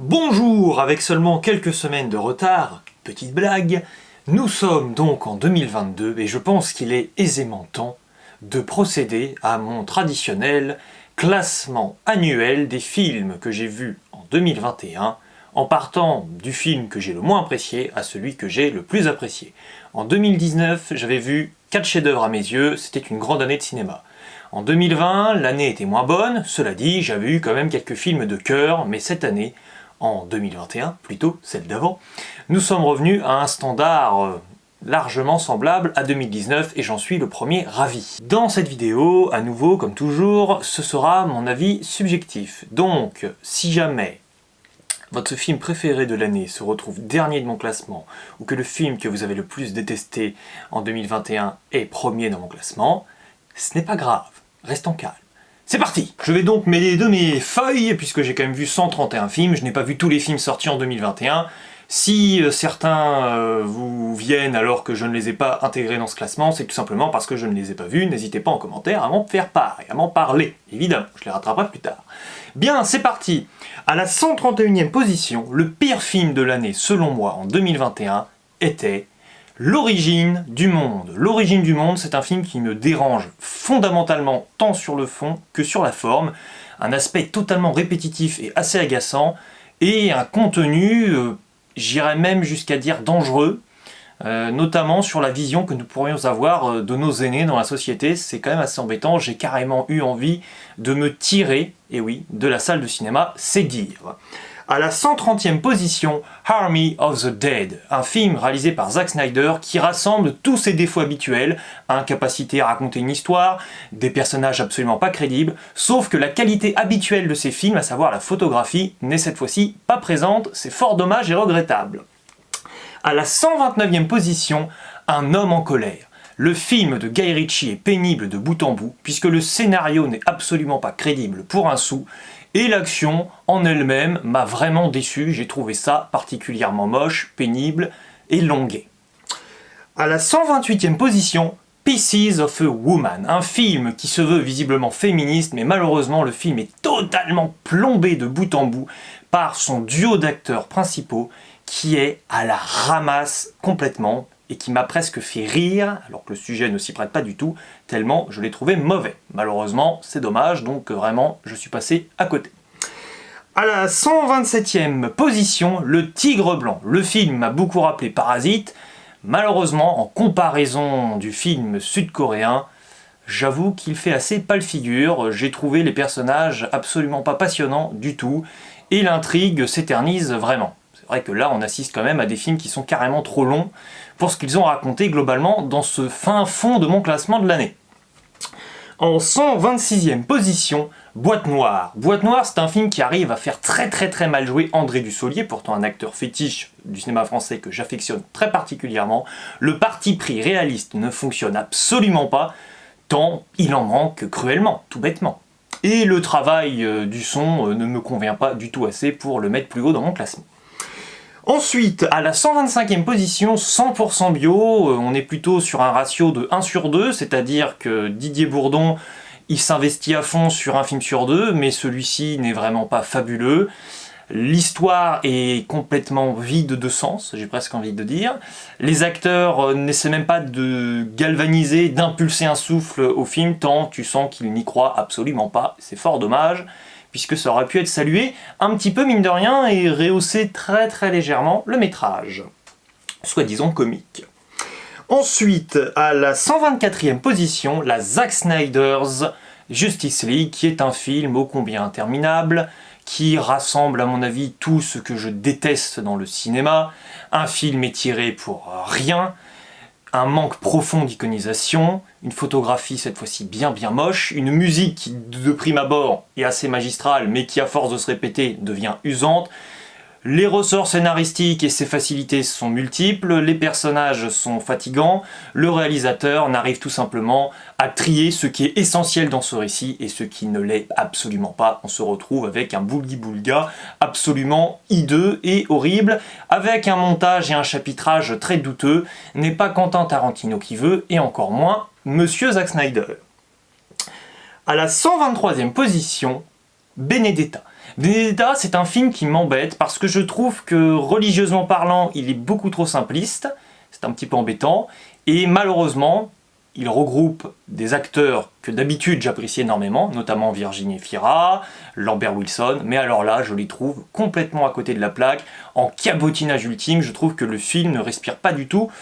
Bonjour, avec seulement quelques semaines de retard, petite blague, nous sommes donc en 2022 et je pense qu'il est aisément temps de procéder à mon traditionnel classement annuel des films que j'ai vus en 2021 en partant du film que j'ai le moins apprécié à celui que j'ai le plus apprécié. En 2019, j'avais vu 4 chefs-d'œuvre à mes yeux, c'était une grande année de cinéma. En 2020, l'année était moins bonne, cela dit, j'avais eu quand même quelques films de cœur, mais cette année, en 2021, plutôt celle d'avant, nous sommes revenus à un standard largement semblable à 2019 et j'en suis le premier ravi. Dans cette vidéo, à nouveau, comme toujours, ce sera mon avis subjectif. Donc, si jamais votre film préféré de l'année se retrouve dernier de mon classement, ou que le film que vous avez le plus détesté en 2021 est premier dans mon classement, ce n'est pas grave, restons calmes. C'est parti! Je vais donc mêler de mes feuilles, puisque j'ai quand même vu 131 films, je n'ai pas vu tous les films sortis en 2021. Si certains vous viennent alors que je ne les ai pas intégrés dans ce classement, c'est tout simplement parce que je ne les ai pas vus, n'hésitez pas en commentaire à m'en faire part et à m'en parler, évidemment, je les rattraperai plus tard. Bien, c'est parti! À la 131e position, le pire film de l'année selon moi en 2021 était L'origine du monde. L'origine du monde, c'est un film qui me dérange fondamentalement tant sur le fond que sur la forme. Un aspect totalement répétitif et assez agaçant, et un contenu, j'irais même jusqu'à dire dangereux, notamment sur la vision que nous pourrions avoir de nos aînés dans la société. C'est quand même assez embêtant, j'ai carrément eu envie de me tirer, et oui, de la salle de cinéma, c'est dire. À la 130e position, Army of the Dead, un film réalisé par Zack Snyder qui rassemble tous ses défauts habituels, incapacité à raconter une histoire, des personnages absolument pas crédibles, sauf que la qualité habituelle de ces films, à savoir la photographie, n'est cette fois-ci pas présente, c'est fort dommage et regrettable. À la 129e position, Un homme en colère. Le film de Guy Ritchie est pénible de bout en bout, puisque le scénario n'est absolument pas crédible pour un sou, et l'action en elle-même m'a vraiment déçu, j'ai trouvé ça particulièrement moche, pénible et longué. À la 128e position, Pieces of a Woman, un film qui se veut visiblement féministe, mais malheureusement le film est totalement plombé de bout en bout par son duo d'acteurs principaux qui est à la ramasse complètement et qui m'a presque fait rire, alors que le sujet ne s'y prête pas du tout, tellement je l'ai trouvé mauvais. Malheureusement, c'est dommage, donc vraiment, je suis passé à côté. À la 127e position, Le Tigre Blanc. Le film m'a beaucoup rappelé Parasite. Malheureusement, en comparaison du film sud-coréen, j'avoue qu'il fait assez pâle figure. J'ai trouvé les personnages absolument pas passionnants du tout, et l'intrigue s'éternise vraiment. C'est vrai que là, on assiste quand même à des films qui sont carrément trop longs pour ce qu'ils ont raconté globalement dans ce fin fond de mon classement de l'année. En 126e position, Boîte Noire. Boîte Noire, c'est un film qui arrive à faire très mal jouer André Dussolier, pourtant un acteur fétiche du cinéma français que j'affectionne très particulièrement. Le parti pris réaliste ne fonctionne absolument pas, tant il en manque cruellement, tout bêtement. Et le travail du son ne me convient pas du tout assez pour le mettre plus haut dans mon classement. Ensuite, à la 125e position, 100% bio, on est plutôt sur un ratio de 1 sur 2, c'est-à-dire que Didier Bourdon, il s'investit à fond sur un film sur 2, mais celui-ci n'est vraiment pas fabuleux. L'histoire est complètement vide de sens, j'ai presque envie de dire. Les acteurs n'essaient même pas de galvaniser, d'impulser un souffle au film, tant tu sens qu'ils n'y croient absolument pas, c'est fort dommage, puisque ça aurait pu être salué un petit peu mine de rien et rehausser très légèrement le métrage, soi-disant comique. Ensuite, à la 124e position, la Zack Snyder's Justice League, qui est un film ô combien interminable, qui rassemble à mon avis tout ce que je déteste dans le cinéma, un film étiré pour rien, un manque profond d'iconisation, une photographie cette fois-ci bien moche, une musique qui de prime abord est assez magistrale mais qui à force de se répéter devient usante. Les ressorts scénaristiques et ses facilités sont multiples, les personnages sont fatigants, le réalisateur n'arrive tout simplement à trier ce qui est essentiel dans ce récit et ce qui ne l'est absolument pas. On se retrouve avec un boulgui-boulga absolument hideux et horrible, avec un montage et un chapitrage très douteux. N'est pas Quentin Tarantino qui veut, et encore moins Monsieur Zack Snyder. À la 123e position, Benedetta. Benedetta, c'est un film qui m'embête parce que je trouve que religieusement parlant, il est beaucoup trop simpliste, c'est un petit peu embêtant, et malheureusement, il regroupe des acteurs que d'habitude j'apprécie énormément, notamment Virginie Fira, Lambert Wilson, mais alors là, je les trouve complètement à côté de la plaque, en cabotinage ultime. Je trouve que le film ne respire pas du tout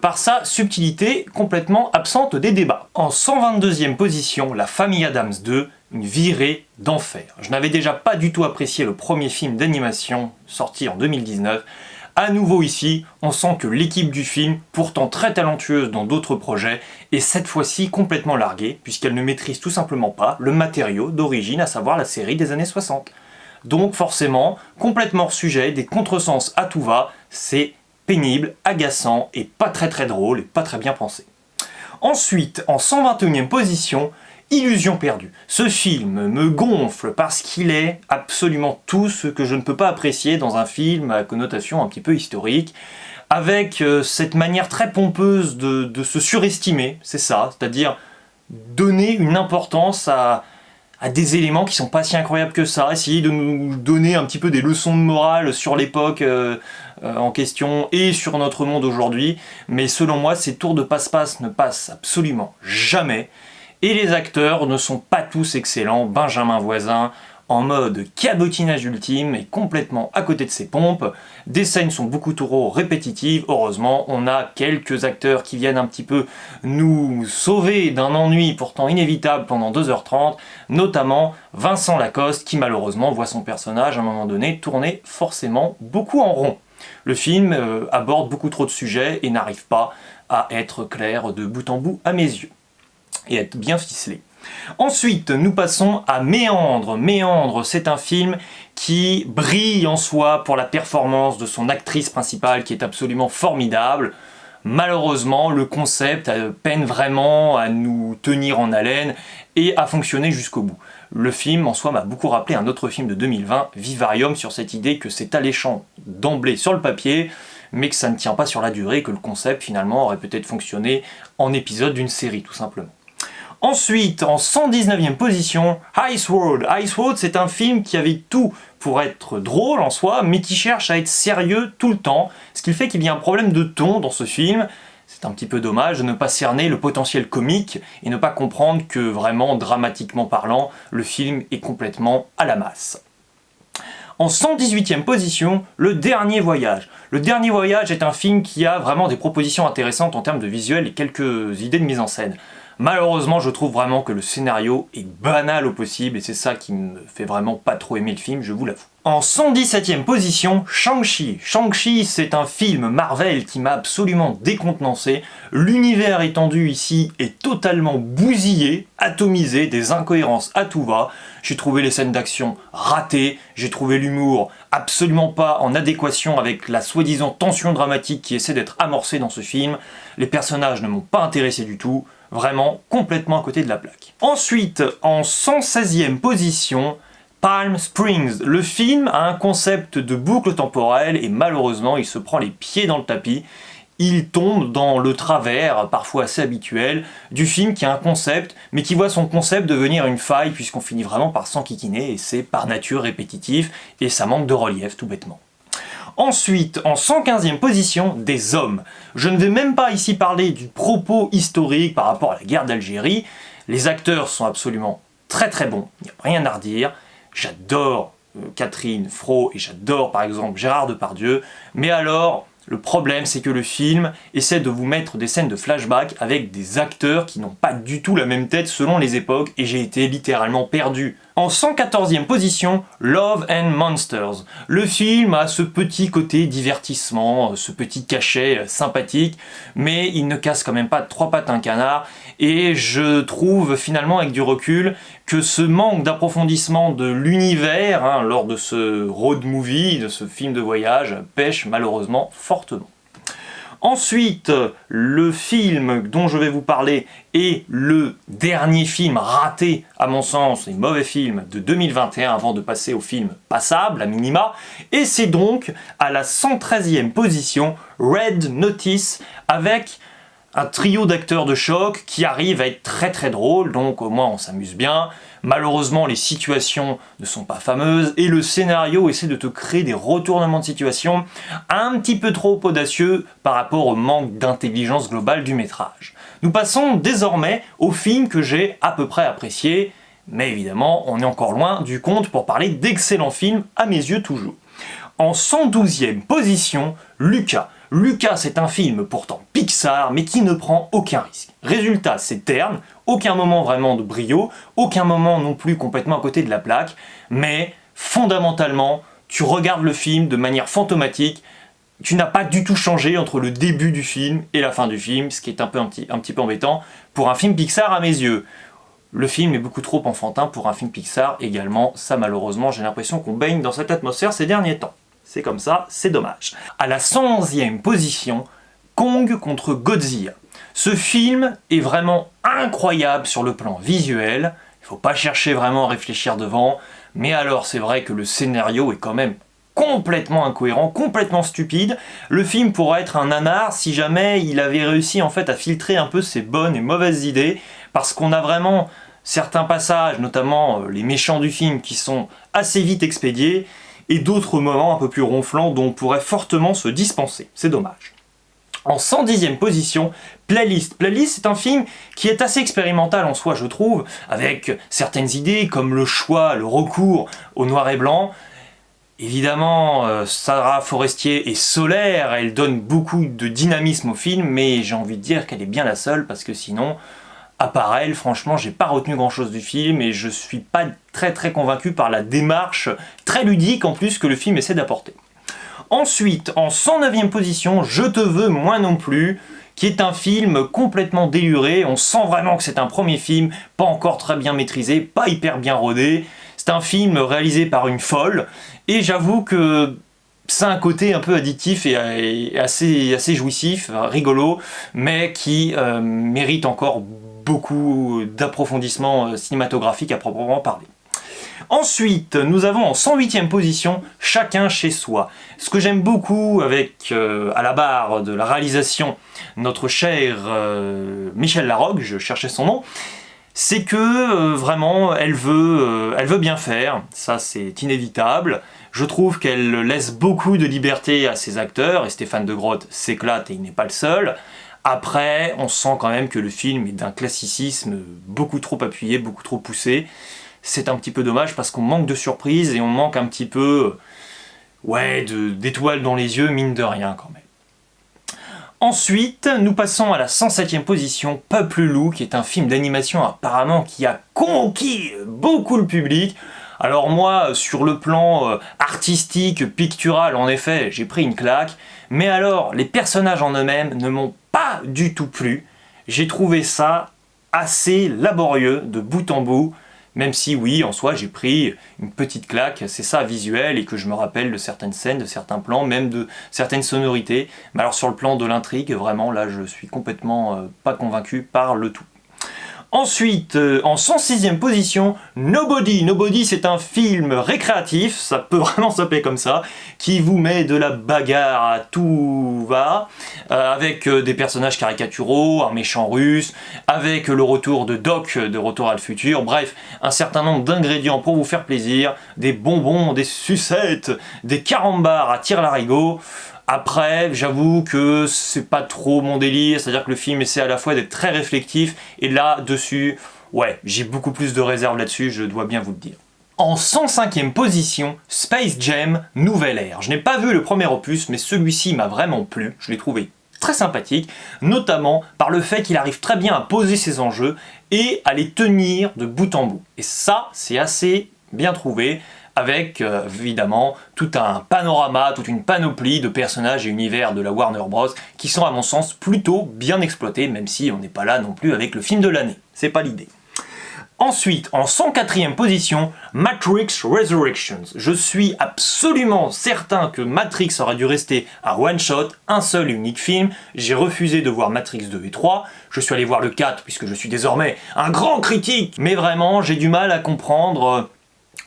par sa subtilité complètement absente des débats. En 122e position, La Famille Adams 2, une virée d'enfer. Je n'avais déjà pas du tout apprécié le premier film d'animation sorti en 2019. À nouveau ici, on sent que l'équipe du film, pourtant très talentueuse dans d'autres projets, est cette fois-ci complètement larguée, puisqu'elle ne maîtrise tout simplement pas le matériau d'origine, à savoir la série des années 60. Donc forcément, complètement hors sujet, des contresens à tout va, c'est pénible, agaçant et pas très drôle et pas très bien pensé. Ensuite, en 121e position, Illusion perdue. Ce film me gonfle parce qu'il est absolument tout ce que je ne peux pas apprécier dans un film à connotation un petit peu historique, avec cette manière très pompeuse de se surestimer, c'est ça, c'est-à-dire donner une importance à des éléments qui sont pas si incroyables que ça, essayer de nous donner un petit peu des leçons de morale sur l'époque en question et sur notre monde aujourd'hui, mais selon moi, ces tours de passe-passe ne passent absolument jamais. Et les acteurs ne sont pas tous excellents. Benjamin Voisin, en mode cabotinage ultime et complètement à côté de ses pompes. Des scènes sont beaucoup trop répétitives. Heureusement, on a quelques acteurs qui viennent un petit peu nous sauver d'un ennui pourtant inévitable pendant 2h30, notamment Vincent Lacoste qui malheureusement voit son personnage à un moment donné tourner forcément beaucoup en rond. Le film aborde beaucoup trop de sujets et n'arrive pas à être clair de bout en bout à mes yeux et être bien ficelé. Ensuite, nous passons à Méandre. Méandre, c'est un film qui brille en soi pour la performance de son actrice principale qui est absolument formidable. Malheureusement, le concept peine vraiment à nous tenir en haleine et à fonctionner jusqu'au bout. Le film en soi m'a beaucoup rappelé un autre film de 2020, Vivarium, sur cette idée que c'est alléchant d'emblée sur le papier, mais que ça ne tient pas sur la durée, que le concept finalement aurait peut-être fonctionné en épisode d'une série tout simplement. Ensuite, en 119e position, Ice World. Ice World, c'est un film qui avait tout pour être drôle en soi, mais qui cherche à être sérieux tout le temps, ce qui fait qu'il y a un problème de ton dans ce film. C'est un petit peu dommage de ne pas cerner le potentiel comique et ne pas comprendre que vraiment, dramatiquement parlant, le film est complètement à la masse. En 118e position, Le Dernier Voyage. Le Dernier Voyage est un film qui a vraiment des propositions intéressantes en termes de visuel et quelques idées de mise en scène. Malheureusement, je trouve vraiment que le scénario est banal au possible et c'est ça qui me fait vraiment pas trop aimer le film, je vous l'avoue. En 117e position, Shang-Chi. Shang-Chi, c'est un film Marvel qui m'a absolument décontenancé. L'univers étendu ici est totalement bousillé, atomisé, des incohérences à tout va. J'ai trouvé les scènes d'action ratées, j'ai trouvé l'humour absolument pas en adéquation avec la soi-disant tension dramatique qui essaie d'être amorcée dans ce film. Les personnages ne m'ont pas intéressé du tout. Vraiment complètement à côté de la plaque. Ensuite, en 116e position, Palm Springs. Le film a un concept de boucle temporelle et malheureusement, il se prend les pieds dans le tapis. Il tombe dans le travers, parfois assez habituel, du film qui a un concept, mais qui voit son concept devenir une faille puisqu'on finit vraiment par s'enquiquiner et c'est par nature répétitif et ça manque de relief tout bêtement. Ensuite, en 115e position, Des Hommes. Je ne vais même pas ici parler du propos historique par rapport à la guerre d'Algérie. Les acteurs sont absolument très bons, il n'y a rien à redire. J'adore Catherine Fro et j'adore par exemple Gérard Depardieu. Mais alors, le problème c'est que le film essaie de vous mettre des scènes de flashback avec des acteurs qui n'ont pas du tout la même tête selon les époques et j'ai été littéralement perdu. En 114e position, Love and Monsters. Le film a ce petit côté divertissement, ce petit cachet sympathique, mais il ne casse quand même pas de trois pattes un canard, et je trouve finalement avec du recul que ce manque d'approfondissement de l'univers lors de ce road movie, de ce film de voyage, pêche malheureusement fortement. Ensuite, le film dont je vais vous parler est le dernier film raté, à mon sens, et mauvais film de 2021 avant de passer au film passable, à minima, et c'est donc à la 113e position Red Notice avec Un trio d'acteurs de choc qui arrive à être très très drôle, donc au moins on s'amuse bien. Malheureusement, les situations ne sont pas fameuses et le scénario essaie de te créer des retournements de situation un petit peu trop audacieux par rapport au manque d'intelligence globale du métrage. Nous passons désormais au film que j'ai à peu près apprécié, mais évidemment, on est encore loin du compte pour parler d'excellents films, à mes yeux toujours. En 112e position, Luca. Luca, c'est un film pourtant Pixar, mais qui ne prend aucun risque. Résultat, c'est terne, aucun moment vraiment de brio, aucun moment non plus complètement à côté de la plaque, mais fondamentalement, tu regardes le film de manière fantomatique, tu n'as pas du tout changé entre le début du film et la fin du film, ce qui est un petit peu embêtant pour un film Pixar à mes yeux. Le film est beaucoup trop enfantin pour un film Pixar également, ça malheureusement j'ai l'impression qu'on baigne dans cette atmosphère ces derniers temps. C'est comme ça, c'est dommage. À la 111e position, Kong contre Godzilla. Ce film est vraiment incroyable sur le plan visuel, il faut pas chercher vraiment à réfléchir devant, mais alors c'est vrai que le scénario est quand même complètement incohérent, complètement stupide. Le film pourrait être un nanar si jamais il avait réussi en fait à filtrer un peu ses bonnes et mauvaises idées, parce qu'on a vraiment certains passages, notamment les méchants du film, qui sont assez vite expédiés, et d'autres moments un peu plus ronflants dont on pourrait fortement se dispenser. C'est dommage. En 110e position, Playlist. Playlist, c'est un film qui est assez expérimental en soi, je trouve, avec certaines idées comme le choix, le recours au noir et blanc. Évidemment, Sarah Forestier est solaire, elle donne beaucoup de dynamisme au film, mais j'ai envie de dire qu'elle est bien la seule, parce que sinon, à part elle, franchement, j'ai pas retenu grand chose du film et je suis pas très convaincu par la démarche très ludique en plus que le film essaie d'apporter. Ensuite, en 109e position, Je te veux moi non plus, qui est un film complètement déluré, on sent vraiment que c'est un premier film, pas encore très bien maîtrisé, pas hyper bien rodé. C'est un film réalisé par une folle, et j'avoue que c'est un côté un peu addictif et assez jouissif, rigolo, mais qui mérite encore beaucoup d'approfondissement cinématographique à proprement parler. Ensuite, nous avons en 108e position Chacun chez soi. Ce que j'aime beaucoup avec, à la barre de la réalisation, notre cher Michel Larocque, je cherchais son nom, c'est que vraiment elle veut bien faire, ça c'est inévitable. Je trouve qu'elle laisse beaucoup de liberté à ses acteurs, et Stéphane de Groot s'éclate et il n'est pas le seul. Après, on sent quand même que le film est d'un classicisme beaucoup trop appuyé, beaucoup trop poussé. C'est un petit peu dommage parce qu'on manque de surprise et on manque un petit peu d'étoiles dans les yeux, mine de rien quand même. Ensuite, nous passons à la 107e position, Peuple Loup, qui est un film d'animation apparemment qui a conquis beaucoup le public. Alors moi, sur le plan artistique, pictural, en effet, j'ai pris une claque. Mais alors, les personnages en eux-mêmes ne m'ont pas du tout plu. J'ai trouvé ça assez laborieux de bout en bout. Même si oui, en soi, j'ai pris une petite claque, c'est ça visuel, et que je me rappelle de certaines scènes, de certains plans, même de certaines sonorités. Mais alors sur le plan de l'intrigue, vraiment, là, je suis complètement pas convaincu par le tout. Ensuite, en 106e position, Nobody. Nobody, c'est un film récréatif, ça peut vraiment s'appeler comme ça, qui vous met de la bagarre à tout va, avec des personnages caricaturaux, un méchant russe, avec le retour de Doc de Retour à le futur, bref, un certain nombre d'ingrédients pour vous faire plaisir, des bonbons, des sucettes, des carambars à tire-larigot. Après, j'avoue que c'est pas trop mon délire, c'est-à-dire que le film essaie à la fois d'être très réflectif, et là-dessus, ouais, j'ai beaucoup plus de réserves là-dessus, je dois bien vous le dire. En 105e position, Space Jam, Nouvelle Ère. Je n'ai pas vu le premier opus, mais celui-ci m'a vraiment plu, je l'ai trouvé très sympathique, notamment par le fait qu'il arrive très bien à poser ses enjeux et à les tenir de bout en bout. Et ça, c'est assez bien trouvé, avec évidemment tout un panorama, toute une panoplie de personnages et univers de la Warner Bros. Qui sont à mon sens plutôt bien exploités, même si on n'est pas là non plus avec le film de l'année, c'est pas l'idée. Ensuite, en 104e position, Matrix Resurrections. Je suis absolument certain que Matrix aurait dû rester un one-shot, un seul et unique film. J'ai refusé de voir Matrix 2 et 3. Je suis allé voir le 4 puisque je suis désormais un grand critique. Mais vraiment, j'ai du mal à comprendre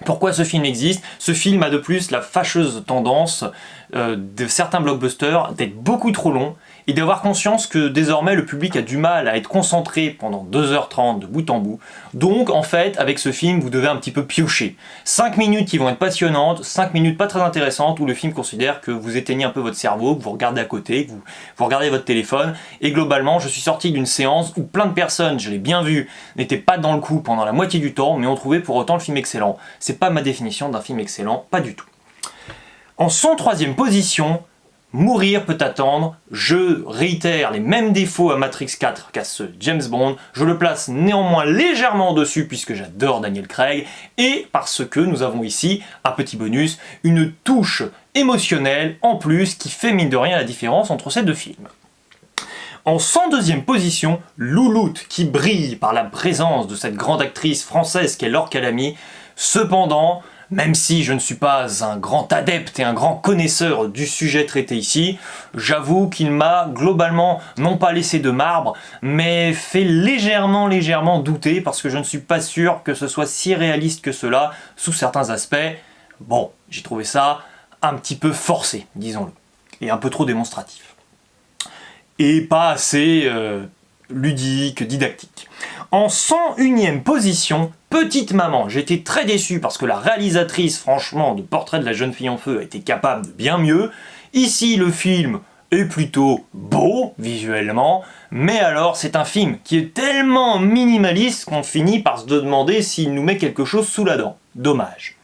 pourquoi ce film existe. Ce film a de plus la fâcheuse tendance de certains blockbusters d'être beaucoup trop long et d'avoir conscience que désormais le public a du mal à être concentré pendant 2h30 de bout en bout. Donc en fait, avec ce film, vous devez un petit peu piocher. 5 minutes qui vont être passionnantes, 5 minutes pas très intéressantes, où le film considère que vous éteignez un peu votre cerveau, que vous regardez à côté, que vous regardez votre téléphone, et globalement, je suis sorti d'une séance où plein de personnes, je l'ai bien vu, n'étaient pas dans le coup pendant la moitié du temps, mais ont trouvé pour autant le film excellent. C'est pas ma définition d'un film excellent, pas du tout. En 103e position, Mourir peut attendre, je réitère les mêmes défauts à Matrix 4 qu'à ce James Bond, je le place néanmoins légèrement dessus puisque j'adore Daniel Craig, et parce que nous avons ici, un petit bonus, une touche émotionnelle en plus qui fait mine de rien la différence entre ces deux films. En 102e position, Louloute, qui brille par la présence de cette grande actrice française qu'est Laure Calamy. Cependant, même si je ne suis pas un grand adepte et un grand connaisseur du sujet traité ici, j'avoue qu'il m'a globalement non pas laissé de marbre, mais fait légèrement douter parce que je ne suis pas sûr que ce soit si réaliste que cela sous certains aspects. Bon, j'ai trouvé ça un petit peu forcé, disons-le, et un peu trop démonstratif. Et pas assez ludique, didactique. En 101e position, Petite Maman. J'étais très déçu parce que la réalisatrice, franchement, de Portrait de la jeune fille en feu a été capable de bien mieux. Ici, le film est plutôt beau, visuellement, mais alors c'est un film qui est tellement minimaliste qu'on finit par se demander s'il nous met quelque chose sous la dent. Dommage.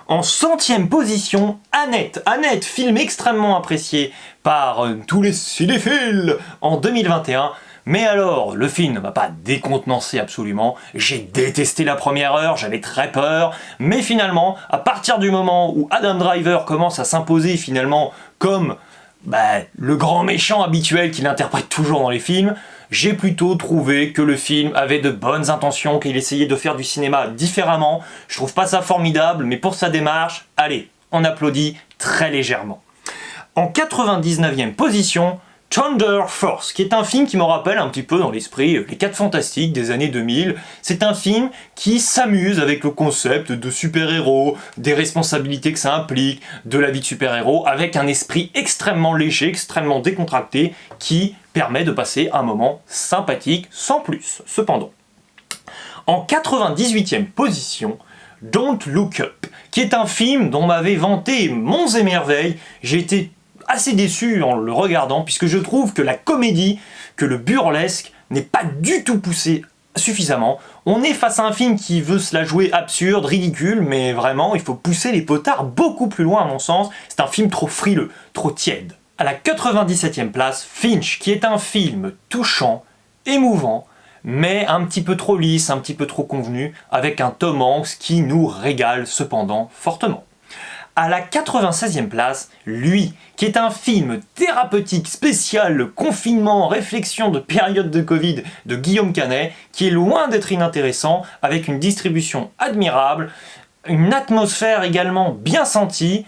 En 100e position, Annette. Annette, film extrêmement apprécié par tous les cinéphiles en 2021. Mais alors, le film ne m'a pas décontenancé absolument, j'ai détesté la première heure, j'avais très peur, mais finalement, à partir du moment où Adam Driver commence à s'imposer finalement comme le grand méchant habituel qu'il interprète toujours dans les films, j'ai plutôt trouvé que le film avait de bonnes intentions, qu'il essayait de faire du cinéma différemment. Je trouve pas ça formidable, mais pour sa démarche, allez, on applaudit très légèrement. En 99e position, Thunder Force, qui est un film qui me rappelle un petit peu dans l'esprit Les 4 Fantastiques des années 2000. C'est un film qui s'amuse avec le concept de super-héros, des responsabilités que ça implique, de la vie de super-héros, avec un esprit extrêmement léger, extrêmement décontracté, qui permet de passer un moment sympathique sans plus. Cependant, en 98e position, Don't Look Up, qui est un film dont m'avait vanté monts et merveilles. J'ai été assez déçu en le regardant, puisque je trouve que la comédie, que le burlesque n'est pas du tout poussé suffisamment. On est face à un film qui veut se la jouer absurde, ridicule, mais vraiment, il faut pousser les potards beaucoup plus loin à mon sens. C'est un film trop frileux, trop tiède. À la 97e place, Finch, qui est un film touchant, émouvant, mais un petit peu trop lisse, un petit peu trop convenu, avec un Tom Hanks qui nous régale cependant fortement. À la 96e place, Lui, qui est un film thérapeutique spécial confinement, réflexion de période de Covid de Guillaume Canet, qui est loin d'être inintéressant, avec une distribution admirable, une atmosphère également bien sentie.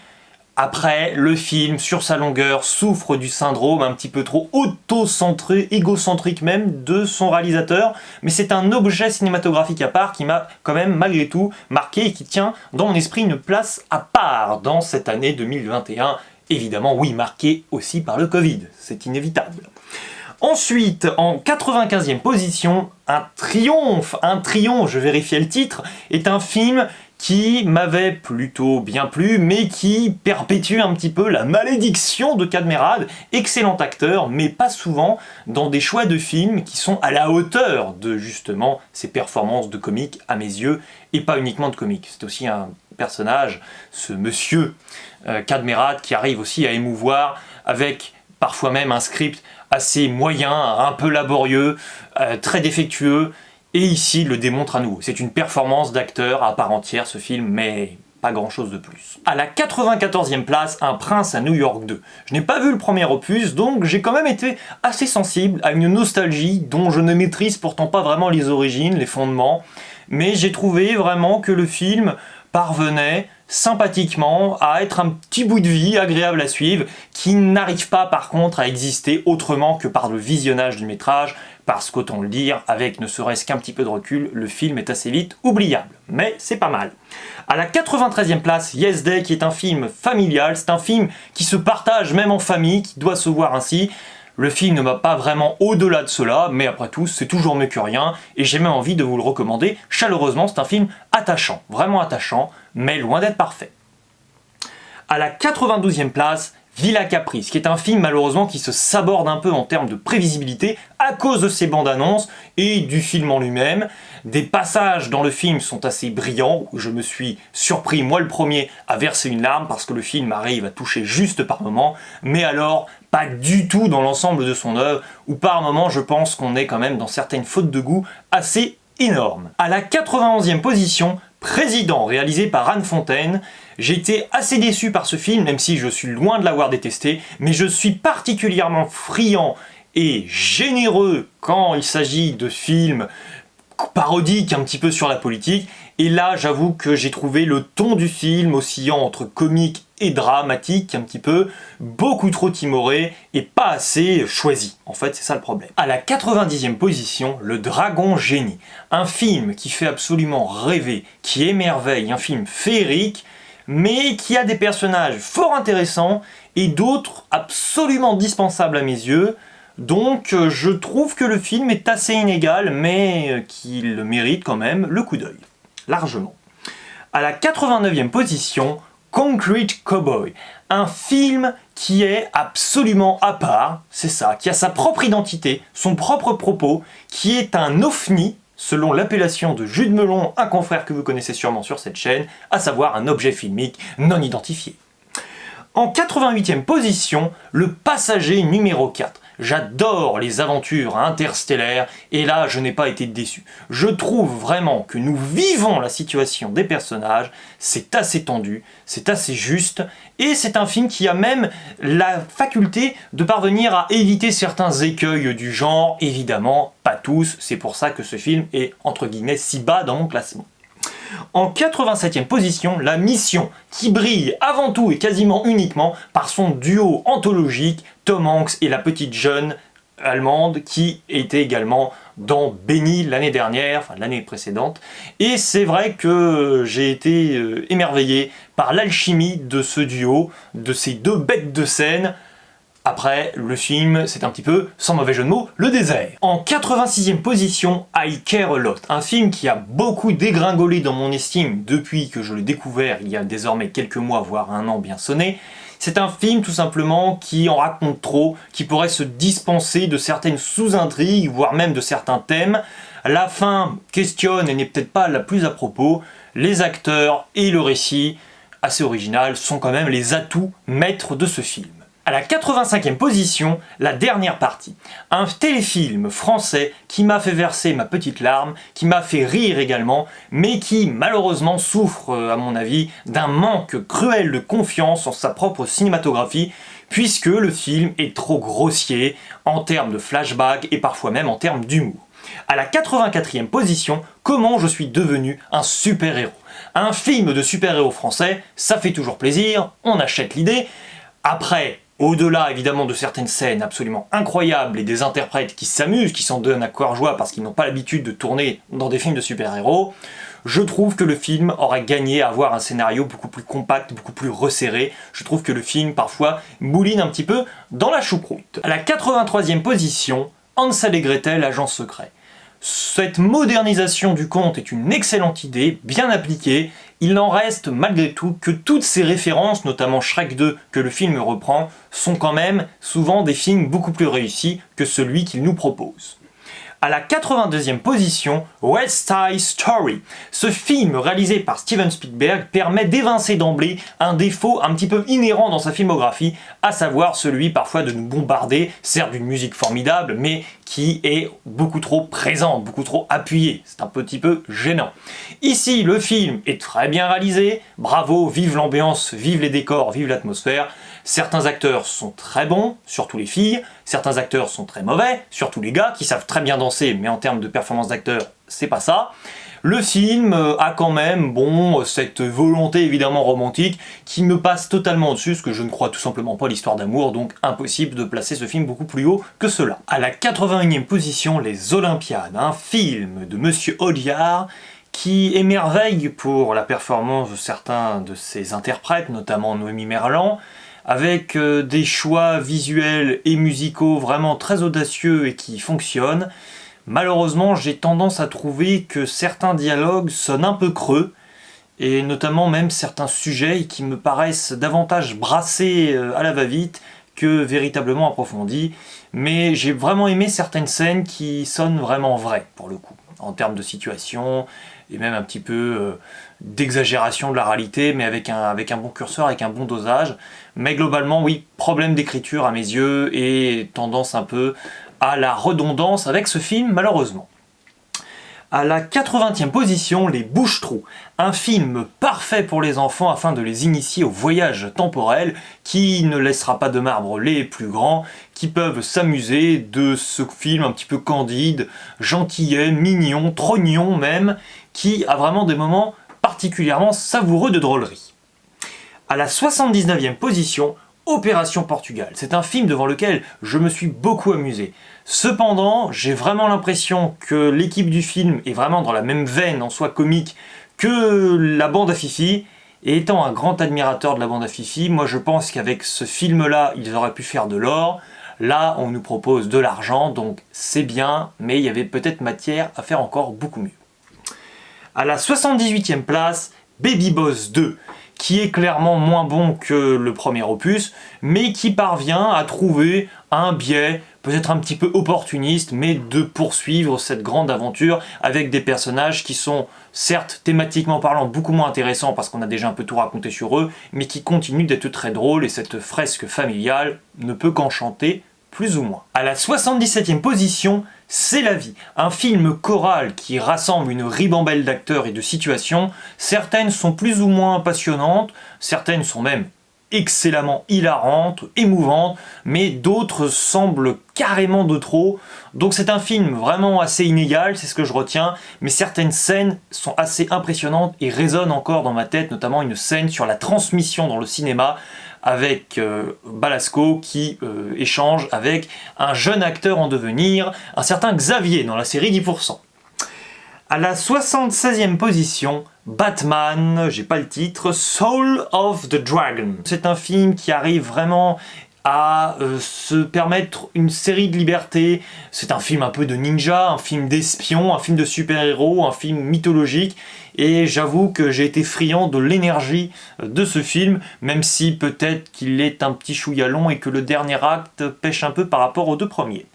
Après, le film, sur sa longueur, souffre du syndrome un petit peu trop auto-centré, égocentrique même, de son réalisateur, mais c'est un objet cinématographique à part qui m'a quand même, malgré tout, marqué et qui tient dans mon esprit une place à part dans cette année 2021. Évidemment, oui, marqué aussi par le Covid, c'est inévitable. Ensuite, en 95e position, un triomphe, je vérifiais le titre, est un film qui m'avait plutôt bien plu, mais qui perpétue un petit peu la malédiction de Cadmerade. Excellent acteur, mais pas souvent dans des choix de films qui sont à la hauteur de justement ses performances de comique à mes yeux, et pas uniquement de comique. C'est aussi un personnage, ce monsieur Cadmerade, qui arrive aussi à émouvoir avec parfois même un script assez moyen, un peu laborieux, très défectueux. Et ici, il le démontre à nouveau. C'est une performance d'acteur à part entière, ce film, mais pas grand-chose de plus. À la 94e place, Un prince à New York 2. Je n'ai pas vu le premier opus, donc j'ai quand même été assez sensible à une nostalgie dont je ne maîtrise pourtant pas vraiment les origines, les fondements, mais j'ai trouvé vraiment que le film parvenait sympathiquement à être un petit bout de vie agréable à suivre, qui n'arrive pas par contre à exister autrement que par le visionnage du métrage, parce qu'autant le dire, avec ne serait-ce qu'un petit peu de recul, le film est assez vite oubliable, mais c'est pas mal. À la 93e place, Yes Day, qui est un film familial, c'est un film qui se partage même en famille, qui doit se voir ainsi. Le film ne va pas vraiment au-delà de cela, mais après tout, c'est toujours mieux que rien, et j'ai même envie de vous le recommander chaleureusement. C'est un film attachant, vraiment attachant, mais loin d'être parfait. À la 92e place, Villa Caprice, qui est un film malheureusement qui se saborde un peu en termes de prévisibilité à cause de ses bandes annonces et du film en lui-même. Des passages dans le film sont assez brillants, où je me suis surpris, moi le premier, à verser une larme parce que le film arrive à toucher juste par moments, mais alors pas du tout dans l'ensemble de son œuvre, où par moments je pense qu'on est quand même dans certaines fautes de goût assez énormes. À la 91e position, Président, réalisé par Anne Fontaine. J'ai été assez déçu par ce film, même si je suis loin de l'avoir détesté, mais je suis particulièrement friand et généreux quand il s'agit de films parodiques un petit peu sur la politique, et là j'avoue que j'ai trouvé le ton du film oscillant entre comique et dramatique un petit peu, beaucoup trop timoré et pas assez choisi. En fait, c'est ça le problème. À la 90e position, Le Dragon Génie. Un film qui fait absolument rêver, qui émerveille, un film féerique, mais qui a des personnages fort intéressants et d'autres absolument dispensables à mes yeux. Donc je trouve que le film est assez inégal, mais qu'il mérite quand même le coup d'œil, largement. À la 89e position, Concrete Cowboy, un film qui est absolument à part, c'est ça, qui a sa propre identité, son propre propos, qui est un ovni, selon l'appellation de Jude Melon, un confrère que vous connaissez sûrement sur cette chaîne, à savoir un objet filmique non identifié. En 88e position, Le Passager numéro 4. J'adore les aventures interstellaires et là je n'ai pas été déçu. Je trouve vraiment que nous vivons la situation des personnages, c'est assez tendu, c'est assez juste et c'est un film qui a même la faculté de parvenir à éviter certains écueils du genre, évidemment pas tous, c'est pour ça que ce film est entre guillemets si bas dans mon classement. En 87e position, La Mission, qui brille avant tout et quasiment uniquement par son duo anthologique Tom Hanks et la petite jeune allemande qui était également dans Béni l'année dernière, enfin l'année précédente. Et c'est vrai que j'ai été émerveillé par l'alchimie de ce duo, de ces deux bêtes de scène. Après, le film, c'est un petit peu, sans mauvais jeu de mots, le désert. En 86e position, I Care a Lot, un film qui a beaucoup dégringolé dans mon estime depuis que je l'ai découvert il y a désormais quelques mois, voire un an bien sonné. C'est un film tout simplement qui en raconte trop, qui pourrait se dispenser de certaines sous-intrigues, voire même de certains thèmes. La fin questionne et n'est peut-être pas la plus à propos. Les acteurs et le récit, assez original, sont quand même les atouts maîtres de ce film. À la 85e position, La Dernière Partie. Un téléfilm français qui m'a fait verser ma petite larme, qui m'a fait rire également, mais qui malheureusement souffre, à mon avis, d'un manque cruel de confiance en sa propre cinématographie, puisque le film est trop grossier en termes de flashback et parfois même en termes d'humour. À la 84e position, Comment je suis devenu un super-héros. Un film de super-héros français, ça fait toujours plaisir, on achète l'idée. Après, au-delà évidemment de certaines scènes absolument incroyables et des interprètes qui s'amusent, qui s'en donnent à cœur joie parce qu'ils n'ont pas l'habitude de tourner dans des films de super-héros, je trouve que le film aurait gagné à avoir un scénario beaucoup plus compact, beaucoup plus resserré. Je trouve que le film parfois mouline un petit peu dans la choucroute. À la 83e position, Hansel et Gretel, agent secret. Cette modernisation du conte est une excellente idée, bien appliquée. Il n'en reste malgré tout que toutes ces références, notamment Shrek 2 que le film reprend, sont quand même souvent des films beaucoup plus réussis que celui qu'il nous propose. À la 82e position, West Side Story. Ce film réalisé par Steven Spielberg permet d'évincer d'emblée un défaut un petit peu inhérent dans sa filmographie, à savoir celui parfois de nous bombarder, certes d'une musique formidable, mais qui est beaucoup trop présente, beaucoup trop appuyée. C'est un petit peu gênant. Ici, le film est très bien réalisé, bravo, vive l'ambiance, vive les décors, vive l'atmosphère. Certains acteurs sont très bons, surtout les filles, certains acteurs sont très mauvais, surtout les gars qui savent très bien danser, mais en termes de performance d'acteur, c'est pas ça. Le film a quand même, cette volonté évidemment romantique qui me passe totalement au-dessus, parce que je ne crois tout simplement pas à l'histoire d'amour, donc impossible de placer ce film beaucoup plus haut que cela. À la 81e position, Les Olympiades, un film de Monsieur Audiard qui émerveille pour la performance de certains de ses interprètes, notamment Noémie Merlan, avec des choix visuels et musicaux vraiment très audacieux et qui fonctionnent. Malheureusement, j'ai tendance à trouver que certains dialogues sonnent un peu creux, et notamment même certains sujets qui me paraissent davantage brassés à la va-vite que véritablement approfondis. Mais j'ai vraiment aimé certaines scènes qui sonnent vraiment vraies, pour le coup, en termes de situation, et même un petit peu d'exagération de la réalité, mais avec un bon curseur, avec un bon dosage. Mais globalement, oui, problème d'écriture à mes yeux, et tendance un peu à la redondance avec ce film, malheureusement. À la 80e position, Les Bouches-Trous, un film parfait pour les enfants afin de les initier au voyage temporel qui ne laissera pas de marbre les plus grands, qui peuvent s'amuser de ce film un petit peu candide, gentillet, mignon, trognon même, qui a vraiment des moments particulièrement savoureux de drôlerie. À la 79e position, Opération Portugal. C'est un film devant lequel je me suis beaucoup amusé. Cependant, j'ai vraiment l'impression que l'équipe du film est vraiment dans la même veine en soi comique que la bande à Fifi. Et étant un grand admirateur de la bande à Fifi, moi je pense qu'avec ce film-là, ils auraient pu faire de l'or. Là, on nous propose de l'argent, donc c'est bien, mais il y avait peut-être matière à faire encore beaucoup mieux. À la 78e place, Baby Boss 2, qui est clairement moins bon que le premier opus, mais qui parvient à trouver un biais, peut-être un petit peu opportuniste, mais de poursuivre cette grande aventure avec des personnages qui sont, certes, thématiquement parlant, beaucoup moins intéressants parce qu'on a déjà un peu tout raconté sur eux, mais qui continuent d'être très drôles, et cette fresque familiale ne peut qu'enchanter, plus ou moins. À la 77e position, C'est la vie, un film choral qui rassemble une ribambelle d'acteurs et de situations. Certaines sont plus ou moins passionnantes, certaines sont même excellemment hilarantes, émouvantes, mais d'autres semblent carrément de trop. Donc c'est un film vraiment assez inégal, c'est ce que je retiens, mais certaines scènes sont assez impressionnantes et résonnent encore dans ma tête, notamment une scène sur la transmission dans le cinéma, avec Balasco qui échange avec un jeune acteur en devenir, un certain Xavier dans la série 10%. À la 76e position, Batman, j'ai pas le titre, Soul of the Dragon. C'est un film qui arrive vraiment à se permettre une série de libertés. C'est un film un peu de ninja, un film d'espion, un film de super-héros, un film mythologique. Et j'avoue que j'ai été friand de l'énergie de ce film, même si peut-être qu'il est un petit chouïa long et que le dernier acte pêche un peu par rapport aux deux premiers.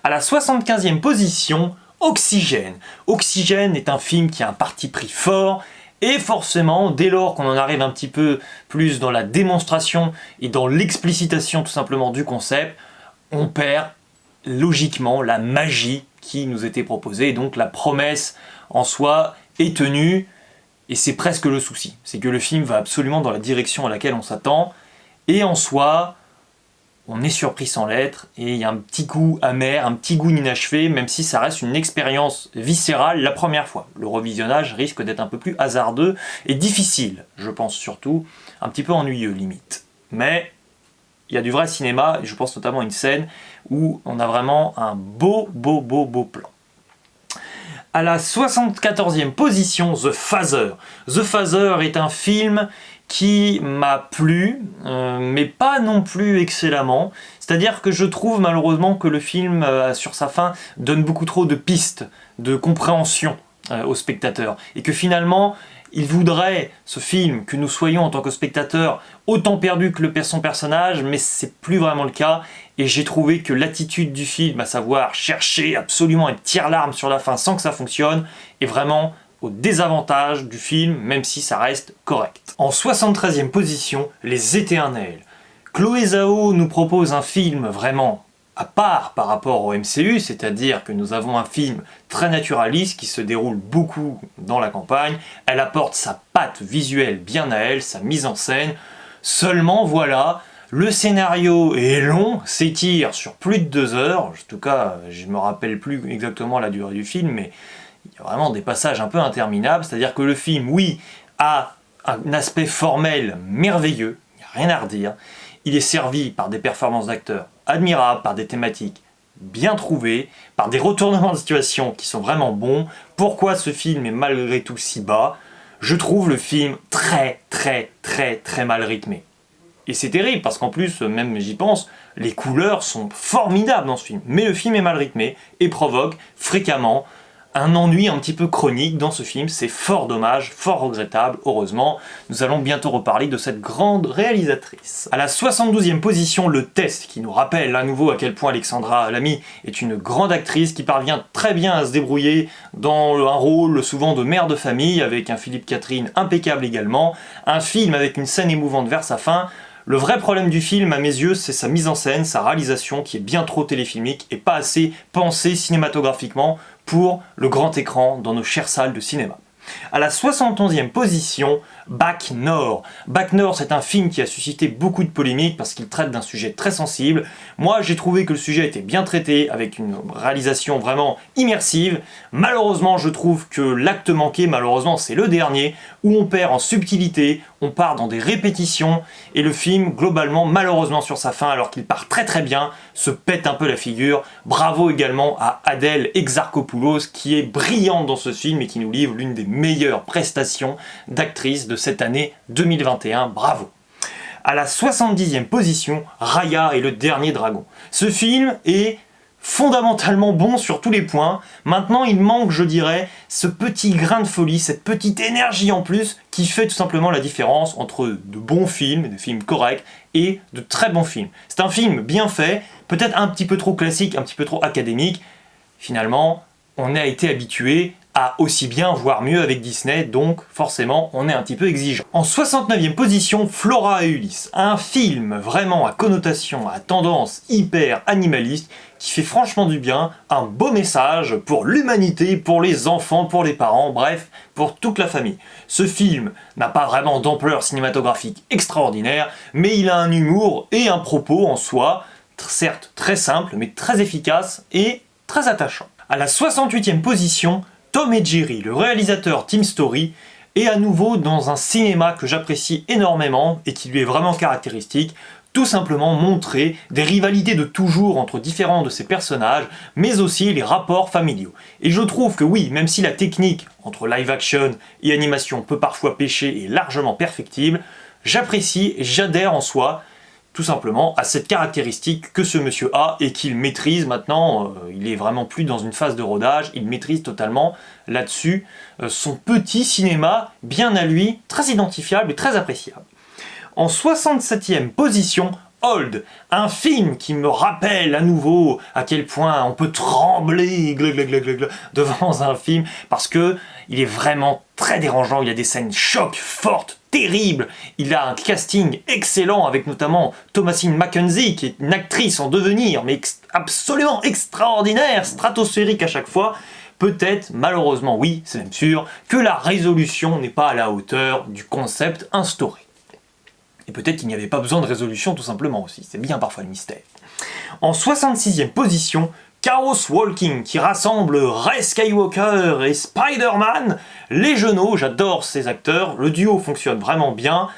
À la 75e position, Oxygène. Oxygène est un film qui a un parti pris fort, et forcément, dès lors qu'on en arrive un petit peu plus dans la démonstration et dans l'explicitation tout simplement du concept, on perd logiquement la magie qui nous était proposée, et donc la promesse en soi est tenue, et c'est presque le souci. C'est que le film va absolument dans la direction à laquelle on s'attend, et en soi, on est surpris sans l'être, et il y a un petit goût amer, un petit goût inachevé, même si ça reste une expérience viscérale la première fois. Le revisionnage risque d'être un peu plus hasardeux et difficile, je pense surtout, un petit peu ennuyeux limite. Mais il y a du vrai cinéma, et je pense notamment à une scène où on a vraiment un beau plan. À la 74e position, The Phaser. The Phaser est un film qui m'a plu, mais pas non plus excellemment. C'est-à-dire que je trouve malheureusement que le film, sur sa fin, donne beaucoup trop de pistes de compréhension aux spectateurs. Et que finalement, il voudrait, ce film, que nous soyons en tant que spectateurs autant perdus que son personnage, mais c'est plus vraiment le cas. Et j'ai trouvé que l'attitude du film, à savoir chercher absolument être tire-larme sur la fin sans que ça fonctionne, est vraiment au désavantage du film, même si ça reste correct. En 73e position, Les Éternels. Chloé Zhao nous propose un film vraiment à part par rapport au MCU, c'est-à-dire que nous avons un film très naturaliste qui se déroule beaucoup dans la campagne. Elle apporte sa patte visuelle bien à elle, sa mise en scène. Seulement voilà, le scénario est long, s'étire sur plus de 2 heures. En tout cas, je ne me rappelle plus exactement la durée du film, mais il y a vraiment des passages un peu interminables. C'est-à-dire que le film, oui, a un aspect formel merveilleux, il n'y a rien à redire. Il est servi par des performances d'acteurs admirables, par des thématiques bien trouvées, par des retournements de situation qui sont vraiment bons. Pourquoi ce film est malgré tout si bas? Je trouve le film très mal rythmé. Et c'est terrible, parce qu'en plus, même j'y pense, les couleurs sont formidables dans ce film. Mais le film est mal rythmé et provoque fréquemment un ennui un petit peu chronique dans ce film. C'est fort dommage, fort regrettable. Heureusement, nous allons bientôt reparler de cette grande réalisatrice. À la 72e position, Le Test, qui nous rappelle à nouveau à quel point Alexandra Lamy est une grande actrice qui parvient très bien à se débrouiller dans un rôle souvent de mère de famille, avec un Philippe Catherine impeccable également. Un film avec une scène émouvante vers sa fin. Le vrai problème du film, à mes yeux, c'est sa mise en scène, sa réalisation qui est bien trop téléfilmique et pas assez pensée cinématographiquement pour le grand écran dans nos chères salles de cinéma. À la 71e position, Bac Nord. Bac Nord, c'est un film qui a suscité beaucoup de polémiques parce qu'il traite d'un sujet très sensible. Moi, j'ai trouvé que le sujet était bien traité, avec une réalisation vraiment immersive. Malheureusement, je trouve que l'acte manqué, malheureusement, c'est le dernier, où on perd en subtilité, on part dans des répétitions, et le film, globalement, malheureusement sur sa fin, alors qu'il part très très bien, se pète un peu la figure. Bravo également à Adèle Exarchopoulos, qui est brillante dans ce film et qui nous livre l'une des meilleures prestations d'actrice de cette année 2021. Bravo! À la 70e position, Raya et le Dernier Dragon. Ce film est fondamentalement bon sur tous les points. Maintenant, il manque, je dirais, ce petit grain de folie, cette petite énergie en plus qui fait tout simplement la différence entre de bons films, des films corrects, et de très bons films. C'est un film bien fait, peut-être un petit peu trop classique, un petit peu trop académique. Finalement, on a été habitué à aussi bien, voire mieux avec Disney, donc forcément on est un petit peu exigeant. En 69e position, Flora et Ulysse, un film vraiment à connotation, à tendance hyper animaliste, qui fait franchement du bien, un beau message pour l'humanité, pour les enfants, pour les parents, bref, pour toute la famille. Ce film n'a pas vraiment d'ampleur cinématographique extraordinaire, mais il a un humour et un propos en soi, certes très simple, mais très efficace et très attachant. À la 68e position, Tom et Jerry, le réalisateur Tim Story, est à nouveau dans un cinéma que j'apprécie énormément et qui lui est vraiment caractéristique, tout simplement montrer des rivalités de toujours entre différents de ses personnages, mais aussi les rapports familiaux. Et je trouve que oui, même si la technique entre live action et animation peut parfois pécher et est largement perfectible, j'apprécie et j'adhère en soi tout simplement à cette caractéristique que ce monsieur a et qu'il maîtrise maintenant. Il est vraiment plus dans une phase de rodage, il maîtrise totalement là-dessus son petit cinéma bien à lui, très identifiable et très appréciable. En 67e position, Old, un film qui me rappelle à nouveau à quel point on peut trembler devant un film parce que il est vraiment très dérangeant, il y a des scènes chocs, fortes, terribles, il a un casting excellent avec notamment Thomasine McKenzie qui est une actrice en devenir mais absolument extraordinaire, stratosphérique à chaque fois. Peut-être, malheureusement oui, c'est même sûr, que la résolution n'est pas à la hauteur du concept instauré. Et peut-être qu'il n'y avait pas besoin de résolution tout simplement aussi, c'est bien parfois le mystère. En 66e position, Chaos Walking, qui rassemble Rey Skywalker et Spider-Man, les genoux, j'adore ces acteurs, le duo fonctionne vraiment bien.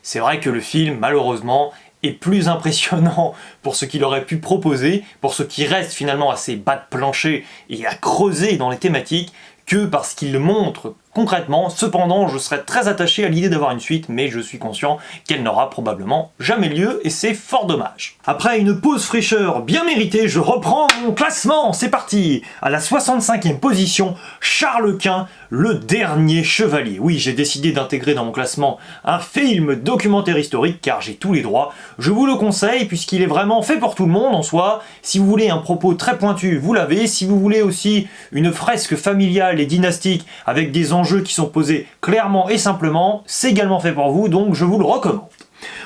C'est vrai que le film, malheureusement, est plus impressionnant pour ce qu'il aurait pu proposer, pour ce qui reste finalement assez bas de plancher et à creuser dans les thématiques, que parce qu'il le montre concrètement. Cependant, je serais très attaché à l'idée d'avoir une suite, mais je suis conscient qu'elle n'aura probablement jamais lieu, et c'est fort dommage. Après une pause fraîcheur bien méritée, je reprends mon classement, c'est parti. À la 65e position, Charles Quint, le dernier chevalier. Oui, j'ai décidé d'intégrer dans mon classement un film documentaire historique, car j'ai tous les droits. Je vous le conseille, puisqu'il est vraiment fait pour tout le monde en soi. Si vous voulez un propos très pointu, vous l'avez. Si vous voulez aussi une fresque familiale et dynastique, avec des enjeux qui sont posés clairement et simplement, c'est également fait pour vous, donc je vous le recommande.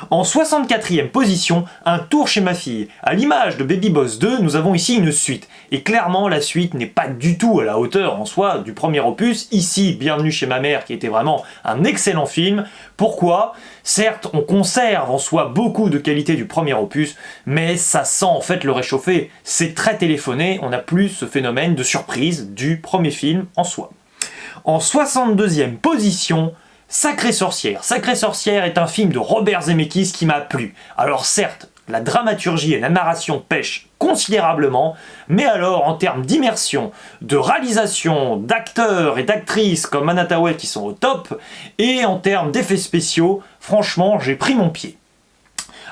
En 64e position, Un tour chez ma fille. À l'image de Baby Boss 2, nous avons ici une suite. Et clairement, la suite n'est pas du tout à la hauteur en soi du premier opus. Ici, Bienvenue chez ma mère, qui était vraiment un excellent film. Pourquoi ? Certes, on conserve en soi beaucoup de qualités du premier opus, mais ça sent en fait le réchauffer. C'est très téléphoné, on n'a plus ce phénomène de surprise du premier film en soi. En 62e position, Sacrée sorcière. Sacrée sorcière est un film de Robert Zemeckis qui m'a plu. Alors certes, la dramaturgie et la narration pêchent considérablement, mais alors en termes d'immersion, de réalisation, d'acteurs et d'actrices comme Anna Tawai qui sont au top, et en termes d'effets spéciaux, franchement j'ai pris mon pied.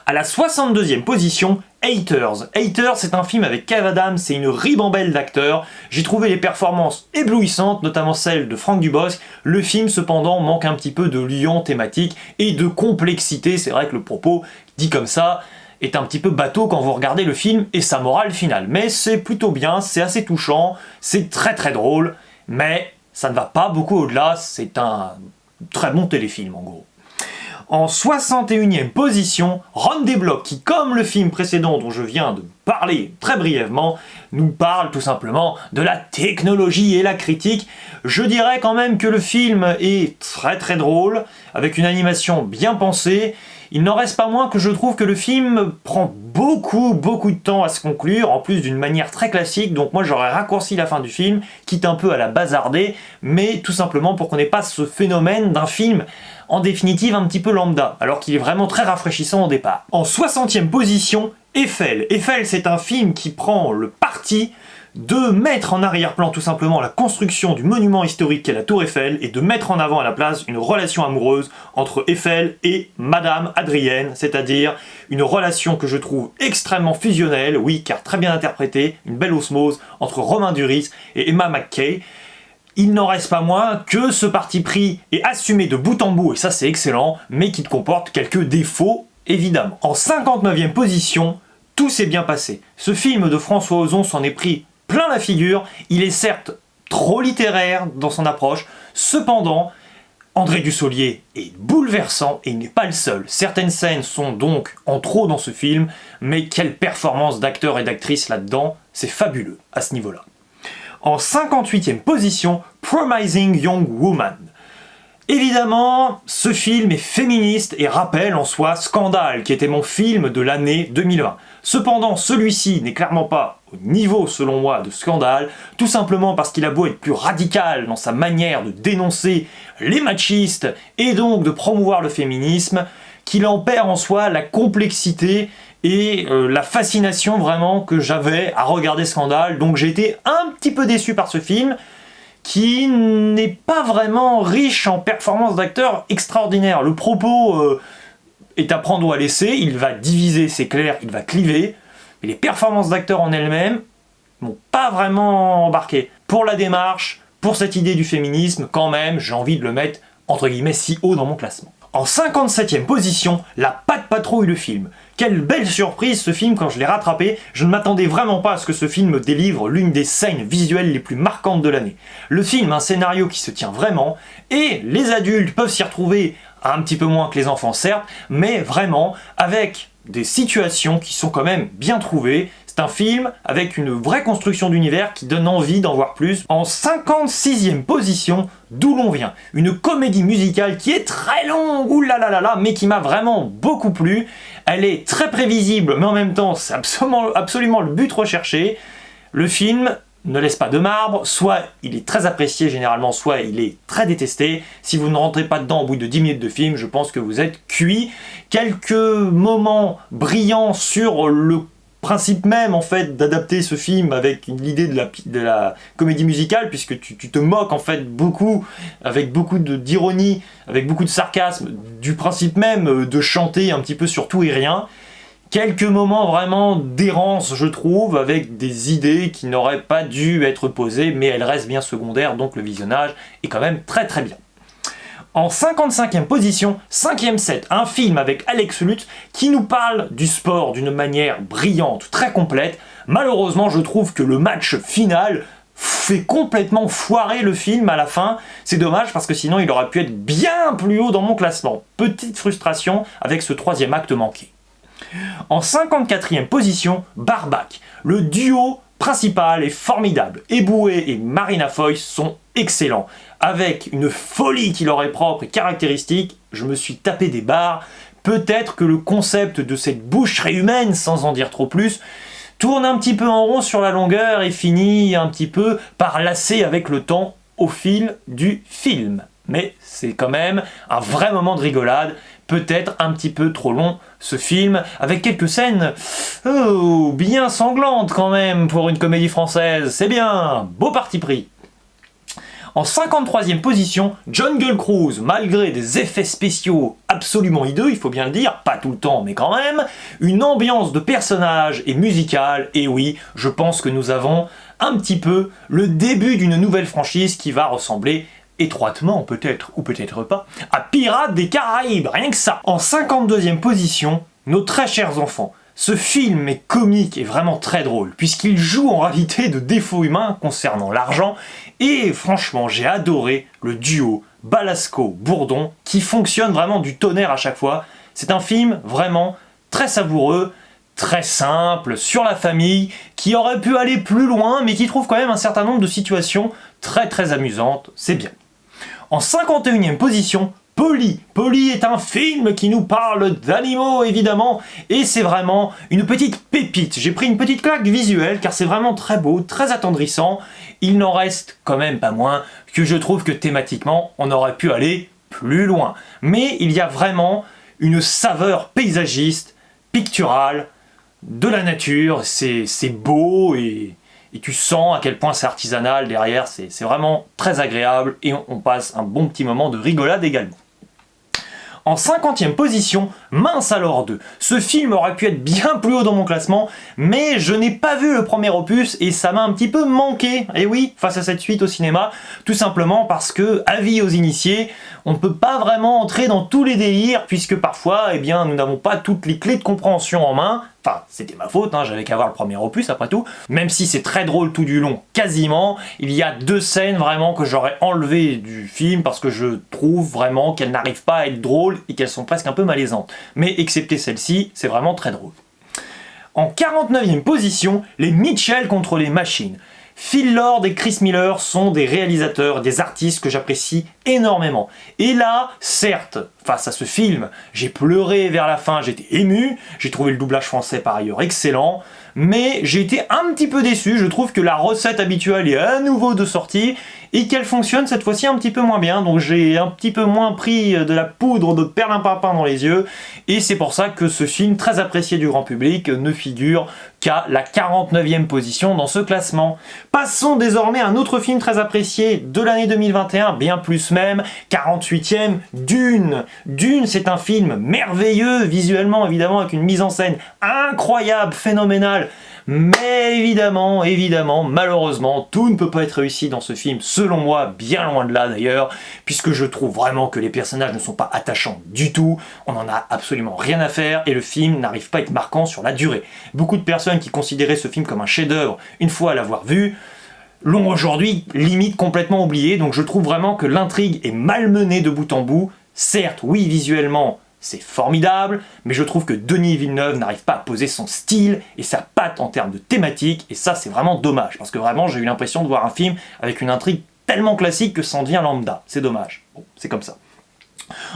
À la 62e position, Haters. Haters, c'est un film avec Kev Adams, c'est une ribambelle d'acteurs. J'ai trouvé les performances éblouissantes, notamment celle de Franck Dubosc. Le film, cependant, manque un petit peu de liant thématique et de complexité. C'est vrai que le propos, dit comme ça, est un petit peu bateau quand vous regardez le film et sa morale finale. Mais c'est plutôt bien, c'est assez touchant, c'est très très drôle, mais ça ne va pas beaucoup au-delà, c'est un très bon téléfilm en gros. En 61e position, Ron Desblocs, qui, comme le film précédent dont je viens de parler très brièvement, nous parle tout simplement de la technologie et la critique. Je dirais quand même que le film est très très drôle, avec une animation bien pensée. Il n'en reste pas moins que je trouve que le film prend beaucoup de temps à se conclure, en plus d'une manière très classique, donc moi j'aurais raccourci la fin du film, quitte un peu à la bazarder, mais tout simplement pour qu'on n'ait pas ce phénomène d'un film en définitive un petit peu lambda, alors qu'il est vraiment très rafraîchissant au départ. En 60e position, Eiffel. Eiffel, c'est un film qui prend le parti de mettre en arrière-plan tout simplement la construction du monument historique qu'est la Tour Eiffel et de mettre en avant à la place une relation amoureuse entre Eiffel et Madame Adrienne, c'est-à-dire une relation que je trouve extrêmement fusionnelle, oui, car très bien interprétée, une belle osmose entre Romain Duris et Emma McKay. Il n'en reste pas moins que ce parti pris est assumé de bout en bout, et ça c'est excellent, mais qui comporte quelques défauts, évidemment. En 59e position, tout s'est bien passé. Ce film de François Ozon s'en est pris plein la figure, il est certes trop littéraire dans son approche, cependant, André Dussolier est bouleversant et il n'est pas le seul. Certaines scènes sont donc en trop dans ce film, mais quelle performance d'acteurs et d'actrices là-dedans, c'est fabuleux à ce niveau-là. En 58e position, Promising Young Woman. Évidemment, ce film est féministe et rappelle en soi Scandale, qui était mon film de l'année 2020. Cependant, celui-ci n'est clairement pas au niveau, selon moi, de Scandale, tout simplement parce qu'il a beau être plus radical dans sa manière de dénoncer les machistes et donc de promouvoir le féminisme, qu'il en perd en soi la complexité et la fascination vraiment que j'avais à regarder Scandale. Donc j'ai été un petit peu déçu par ce film, qui n'est pas vraiment riche en performances d'acteurs extraordinaires. Le propos est à prendre ou à laisser, il va diviser, c'est clair, il va cliver, mais les performances d'acteurs en elles-mêmes m'ont pas vraiment embarqué. Pour la démarche, pour cette idée du féminisme, quand même, j'ai envie de le mettre, entre guillemets, si haut dans mon classement. En 57e position, La Patte Patrouille, le film. Quelle belle surprise ce film quand je l'ai rattrapé, je ne m'attendais vraiment pas à ce que ce film délivre l'une des scènes visuelles les plus marquantes de l'année. Le film a un scénario qui se tient vraiment, et les adultes peuvent s'y retrouver un petit peu moins que les enfants certes, mais vraiment avec des situations qui sont quand même bien trouvées. C'est un film avec une vraie construction d'univers qui donne envie d'en voir plus. En 56e position, D'où l'on vient. Une comédie musicale qui est très longue, oulalalala, mais qui m'a vraiment beaucoup plu. Elle est très prévisible, mais en même temps, c'est absolument le but recherché. Le film ne laisse pas de marbre, soit il est très apprécié généralement, soit il est très détesté. Si vous ne rentrez pas dedans au bout de 10 minutes de film, je pense que vous êtes cuit. Quelques moments brillants sur le principe même en fait d'adapter ce film avec l'idée de la comédie musicale, puisque tu te moques en fait beaucoup, avec beaucoup d'ironie, avec beaucoup de sarcasme, du principe même de chanter un petit peu sur tout et rien. Quelques moments vraiment d'errance, je trouve, avec des idées qui n'auraient pas dû être posées, mais elles restent bien secondaires, donc le visionnage est quand même très très bien. En 55e position, 5e set, un film avec Alex Lutz qui nous parle du sport d'une manière brillante, très complète. Malheureusement, je trouve que le match final fait complètement foirer le film à la fin. C'est dommage parce que sinon il aurait pu être bien plus haut dans mon classement. Petite frustration avec ce troisième acte manqué. En 54e position, Barbac. Le duo principal est formidable. Eboué et Marina Foïs sont excellents. Avec une folie qui leur est propre et caractéristique, je me suis tapé des barres. Peut-être que le concept de cette boucherie humaine, sans en dire trop plus, tourne un petit peu en rond sur la longueur et finit un petit peu par lasser avec le temps au fil du film. Mais c'est quand même un vrai moment de rigolade, peut-être un petit peu trop long ce film, avec quelques scènes bien sanglantes quand même pour une comédie française, c'est bien, beau parti pris. En 53e position, Jungle Cruise, malgré des effets spéciaux absolument hideux, il faut bien le dire, pas tout le temps mais quand même, une ambiance de personnage et musicale, et oui, je pense que nous avons un petit peu le début d'une nouvelle franchise qui va ressembler étroitement, peut-être ou peut-être pas, à Pirates des Caraïbes, rien que ça. En 52e position, nos très chers enfants. Ce film est comique et vraiment très drôle, puisqu'il joue en réalité de défauts humains concernant l'argent, et franchement j'ai adoré le duo Balasco-Bourdon, qui fonctionne vraiment du tonnerre à chaque fois. C'est un film vraiment très savoureux, très simple, sur la famille, qui aurait pu aller plus loin, mais qui trouve quand même un certain nombre de situations très amusantes, c'est bien. En 51e position, Polly. Polly est un film qui nous parle d'animaux, évidemment, et c'est vraiment une petite pépite. J'ai pris une petite claque visuelle, car c'est vraiment très beau, très attendrissant. Il n'en reste quand même pas moins que je trouve que thématiquement, on aurait pu aller plus loin. Mais il y a vraiment une saveur paysagiste, picturale, de la nature, c'est beau et tu sens à quel point c'est artisanal derrière, c'est vraiment très agréable et on passe un bon petit moment de rigolade également. En 50e position, Mince alors 2. Ce film aurait pu être bien plus haut dans mon classement, mais je n'ai pas vu le premier opus et ça m'a un petit peu manqué. Et oui, face à cette suite au cinéma, tout simplement parce que, avis aux initiés, on ne peut pas vraiment entrer dans tous les délires, puisque parfois, eh bien, nous n'avons pas toutes les clés de compréhension en main. Enfin, c'était ma faute, hein, j'avais qu'à voir le premier opus après tout. Même si c'est très drôle tout du long, quasiment, il y a 2 scènes vraiment que j'aurais enlevées du film parce que je trouve vraiment qu'elles n'arrivent pas à être drôles et qu'elles sont presque un peu malaisantes. Mais excepté celle-ci, c'est vraiment très drôle. En 49e position, les Mitchell contre les machines. Phil Lord et Chris Miller sont des réalisateurs, des artistes que j'apprécie énormément. Et là, certes, face à ce film, j'ai pleuré vers la fin, j'étais ému, j'ai trouvé le doublage français par ailleurs excellent, mais j'ai été un petit peu déçu, je trouve que la recette habituelle est à nouveau de sortie, et qu'elle fonctionne cette fois-ci un petit peu moins bien, donc j'ai un petit peu moins pris de la poudre de perlimpinpin dans les yeux, et c'est pour ça que ce film, très apprécié du grand public, ne figure qu'à la 49e position dans ce classement. Passons désormais à un autre film très apprécié de l'année 2021, bien plus même, 48e, Dune. Dune, c'est un film merveilleux, visuellement évidemment, avec une mise en scène incroyable, phénoménale, mais évidemment, malheureusement, tout ne peut pas être réussi dans ce film, selon moi, bien loin de là d'ailleurs, puisque je trouve vraiment que les personnages ne sont pas attachants du tout, on n'en a absolument rien à faire, et le film n'arrive pas à être marquant sur la durée. Beaucoup de personnes qui considéraient ce film comme un chef-d'œuvre une fois l'avoir vu, l'ont aujourd'hui limite complètement oublié, donc je trouve vraiment que l'intrigue est malmenée de bout en bout. Certes, oui, visuellement, c'est formidable, mais je trouve que Denis Villeneuve n'arrive pas à poser son style et sa patte en termes de thématique, et ça c'est vraiment dommage, parce que vraiment j'ai eu l'impression de voir un film avec une intrigue tellement classique que ça en devient lambda, c'est dommage, bon, c'est comme ça.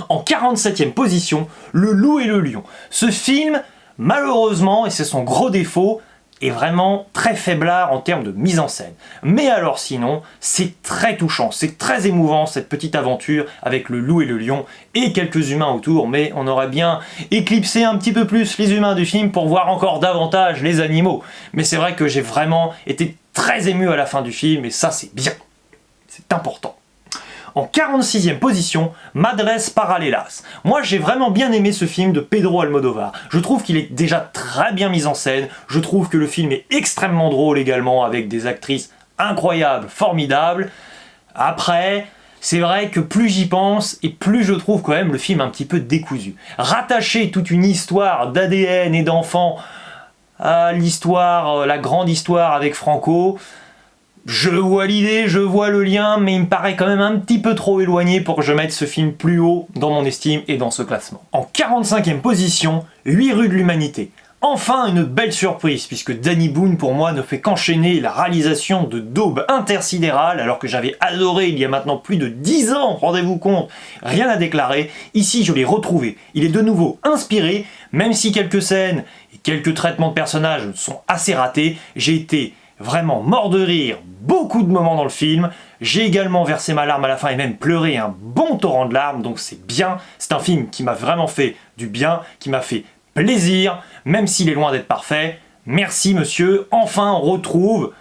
En 47e position, Le Loup et le Lion. Ce film, malheureusement, et c'est son gros défaut, est vraiment très faiblard en termes de mise en scène. Mais alors sinon, c'est très touchant, c'est très émouvant cette petite aventure avec le loup et le lion et quelques humains autour, mais on aurait bien éclipsé un petit peu plus les humains du film pour voir encore davantage les animaux. Mais c'est vrai que j'ai vraiment été très ému à la fin du film et ça c'est bien, c'est important. En 46e position, Madres Paralelas. Moi j'ai vraiment bien aimé ce film de Pedro Almodóvar. Je trouve qu'il est déjà très bien mis en scène, je trouve que le film est extrêmement drôle également avec des actrices incroyables, formidables. Après, c'est vrai que plus j'y pense et plus je trouve quand même le film un petit peu décousu. Rattacher toute une histoire d'ADN et d'enfants à l'histoire, la grande histoire avec Franco, je vois l'idée, je vois le lien, mais il me paraît quand même un petit peu trop éloigné pour que je mette ce film plus haut dans mon estime et dans ce classement. En 45e position, 8 rues de l'humanité. Enfin une belle surprise, puisque Danny Boone pour moi ne fait qu'enchaîner la réalisation de daubes intersidérales, alors que j'avais adoré il y a maintenant plus de 10 ans, rendez-vous compte, rien à déclarer. Ici je l'ai retrouvé, il est de nouveau inspiré, même si quelques scènes et quelques traitements de personnages sont assez ratés, j'ai été vraiment mort de rire, beaucoup de moments dans le film, j'ai également versé ma larme à la fin et même pleuré un bon torrent de larmes, donc c'est bien, c'est un film qui m'a vraiment fait du bien, qui m'a fait plaisir, même s'il est loin d'être parfait. Merci monsieur, enfin on retrouve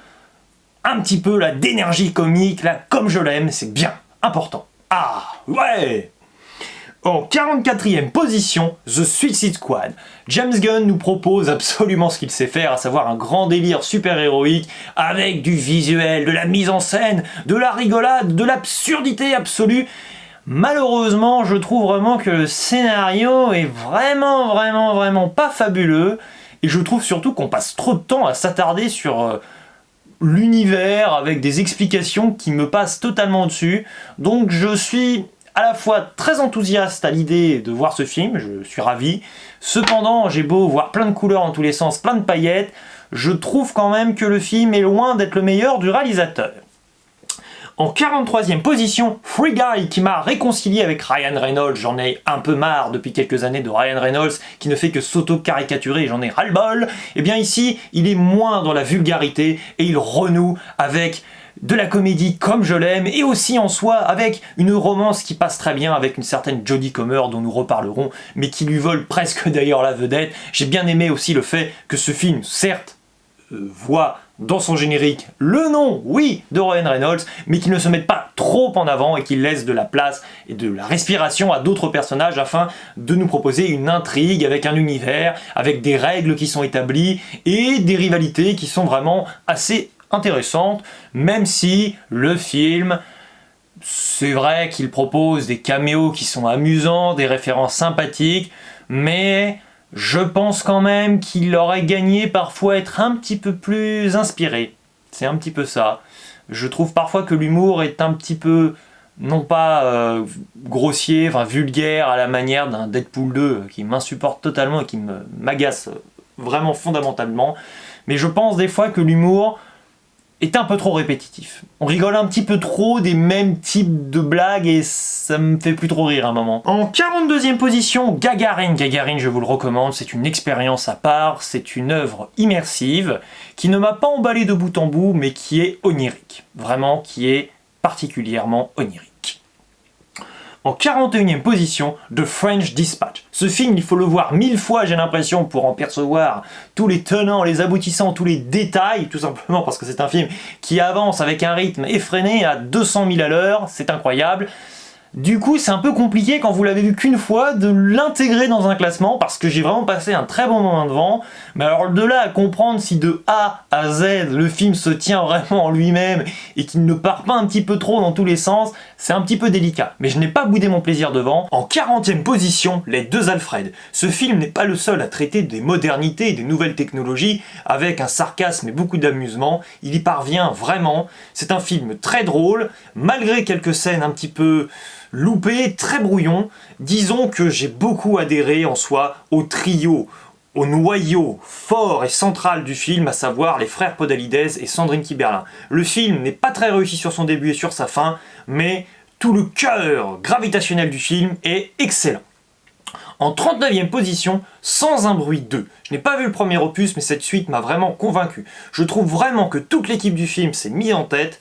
un petit peu là d'énergie comique, là comme je l'aime, c'est bien, important. Ah, ouais! En 44e position, The Suicide Squad. James Gunn nous propose absolument ce qu'il sait faire, à savoir un grand délire super-héroïque, avec du visuel, de la mise en scène, de la rigolade, de l'absurdité absolue. Malheureusement, je trouve vraiment que le scénario est vraiment pas fabuleux, et je trouve surtout qu'on passe trop de temps à s'attarder sur l'univers, avec des explications qui me passent totalement au-dessus. Donc je suis à la fois très enthousiaste à l'idée de voir ce film, je suis ravi. Cependant, j'ai beau voir plein de couleurs dans tous les sens, plein de paillettes, je trouve quand même que le film est loin d'être le meilleur du réalisateur. En 43e position, Free Guy, qui m'a réconcilié avec Ryan Reynolds. J'en ai un peu marre depuis quelques années de Ryan Reynolds, qui ne fait que s'auto-caricaturer, j'en ai ras-le-bol. Et bien ici, il est moins dans la vulgarité, et il renoue avec de la comédie comme je l'aime, et aussi en soi avec une romance qui passe très bien avec une certaine Jodie Comer dont nous reparlerons, mais qui lui vole presque d'ailleurs la vedette. J'ai bien aimé aussi le fait que ce film, certes, voit dans son générique le nom, oui, de Ryan Reynolds, mais qu'il ne se mette pas trop en avant et qu'il laisse de la place et de la respiration à d'autres personnages afin de nous proposer une intrigue avec un univers, avec des règles qui sont établies et des rivalités qui sont vraiment assez intéressante, même si le film, c'est vrai qu'il propose des caméos qui sont amusants, des références sympathiques, mais je pense quand même qu'il aurait gagné parfois à être un petit peu plus inspiré. C'est un petit peu ça. Je trouve parfois que l'humour est un petit peu, non pas grossier, enfin vulgaire à la manière d'un Deadpool 2 qui m'insupporte totalement et qui m'agace vraiment fondamentalement, mais je pense des fois que l'humour est un peu trop répétitif. On rigole un petit peu trop des mêmes types de blagues et ça me fait plus trop rire à un moment. En 42e position, Gagarin. Gagarin, je vous le recommande, c'est une expérience à part, c'est une œuvre immersive qui ne m'a pas emballé de bout en bout, mais qui est onirique. Vraiment, qui est particulièrement onirique. En 41e position, The French Dispatch. Ce film, il faut le voir 1000 fois, j'ai l'impression, pour en percevoir tous les tenants, les aboutissants, tous les détails, tout simplement parce que c'est un film qui avance avec un rythme effréné à 200 000 à l'heure, c'est incroyable. Du coup, c'est un peu compliqué quand vous l'avez vu qu'une fois de l'intégrer dans un classement parce que j'ai vraiment passé un très bon moment devant. Mais alors de là à comprendre si de A à Z le film se tient vraiment en lui-même et qu'il ne part pas un petit peu trop dans tous les sens, c'est un petit peu délicat. Mais je n'ai pas boudé mon plaisir devant. En 40e position, Les Deux Alfred. Ce film n'est pas le seul à traiter des modernités et des nouvelles technologies avec un sarcasme et beaucoup d'amusement. Il y parvient vraiment. C'est un film très drôle, malgré quelques scènes un petit peu loupé, très brouillon. Disons que j'ai beaucoup adhéré en soi au trio, au noyau fort et central du film, à savoir les frères Podalides et Sandrine Kiberlin. Le film n'est pas très réussi sur son début et sur sa fin, mais tout le cœur gravitationnel du film est excellent. En 39e position, Sans un bruit 2. Je n'ai pas vu le premier opus, mais cette suite m'a vraiment convaincu. Je trouve vraiment que toute l'équipe du film s'est mise en tête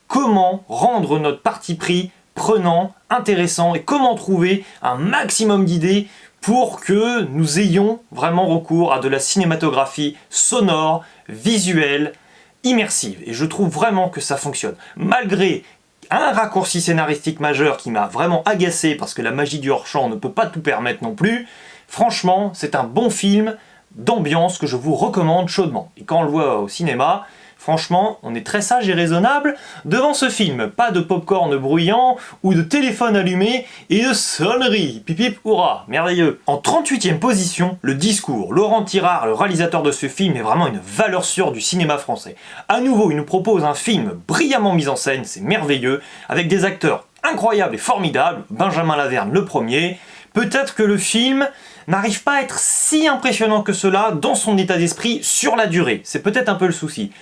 comment rendre notre parti pris prenant, intéressant et comment trouver un maximum d'idées pour que nous ayons vraiment recours à de la cinématographie sonore, visuelle, immersive. Et je trouve vraiment que ça fonctionne. Malgré un raccourci scénaristique majeur qui m'a vraiment agacé parce que la magie du hors-champ ne peut pas tout permettre non plus, franchement, c'est un bon film d'ambiance que je vous recommande chaudement. Et quand on le voit au cinéma, franchement, on est très sage et raisonnable devant ce film. Pas de popcorn bruyant ou de téléphone allumé et de sonneries. Pip pip, hurrah, merveilleux. En 38e position, Le Discours. Laurent Tirard, le réalisateur de ce film, est vraiment une valeur sûre du cinéma français. À nouveau, il nous propose un film brillamment mis en scène, c'est merveilleux, avec des acteurs incroyables et formidables. Benjamin Laverne, le premier. Peut-être que le film n'arrive pas à être si impressionnant que cela dans son état d'esprit sur la durée. C'est peut-être un peu le souci.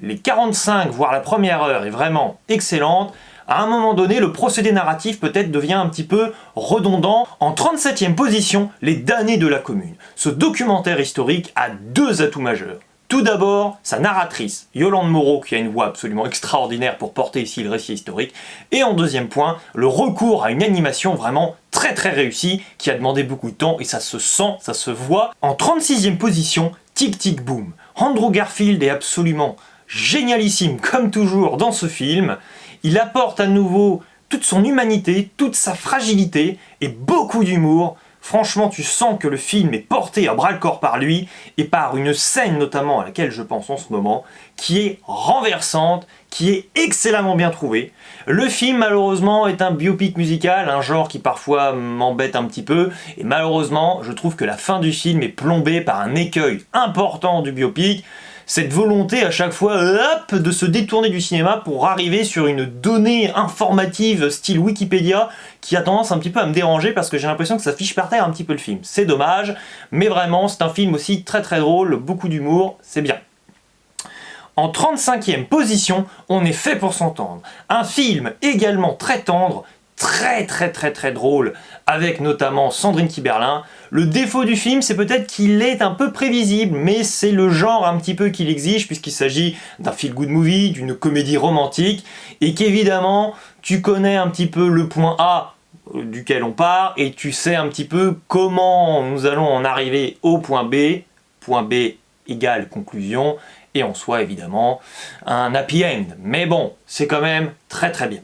Les 45, voire la première heure est vraiment excellente. À un moment donné, le procédé narratif peut-être devient un petit peu redondant. En 37e position, Les damnés de la commune. Ce documentaire historique a deux atouts majeurs. Tout d'abord, sa narratrice, Yolande Moreau, qui a une voix absolument extraordinaire pour porter ici le récit historique. Et en deuxième point, le recours à une animation vraiment très réussie, qui a demandé beaucoup de temps, et ça se sent, ça se voit. En 36e position, Tic Tic Boom. Andrew Garfield est absolument génialissime comme toujours dans ce film. Il apporte à nouveau toute son humanité, toute sa fragilité et beaucoup d'humour. Franchement, tu sens que le film est porté à bras-le-corps par lui et par une scène notamment à laquelle je pense en ce moment, qui est renversante, qui est excellemment bien trouvée. Le film, malheureusement, est un biopic musical, un genre qui parfois m'embête un petit peu, et malheureusement, je trouve que la fin du film est plombée par un écueil important du biopic, cette volonté à chaque fois de se détourner du cinéma pour arriver sur une donnée informative style Wikipédia qui a tendance un petit peu à me déranger parce que j'ai l'impression que ça fiche par terre un petit peu le film. C'est dommage, mais vraiment c'est un film aussi très très drôle, beaucoup d'humour, c'est bien. En 35e position, On est fait pour s'entendre. Un film également très tendre, très drôle, avec notamment Sandrine Kiberlin. Le défaut du film, c'est peut-être qu'il est un peu prévisible, mais c'est le genre un petit peu qu'il exige, puisqu'il s'agit d'un feel-good movie, d'une comédie romantique, et qu'évidemment, tu connais un petit peu le point A duquel on part, et tu sais un petit peu comment nous allons en arriver au point B égale conclusion, et en soi évidemment un happy end. Mais bon, c'est quand même très bien.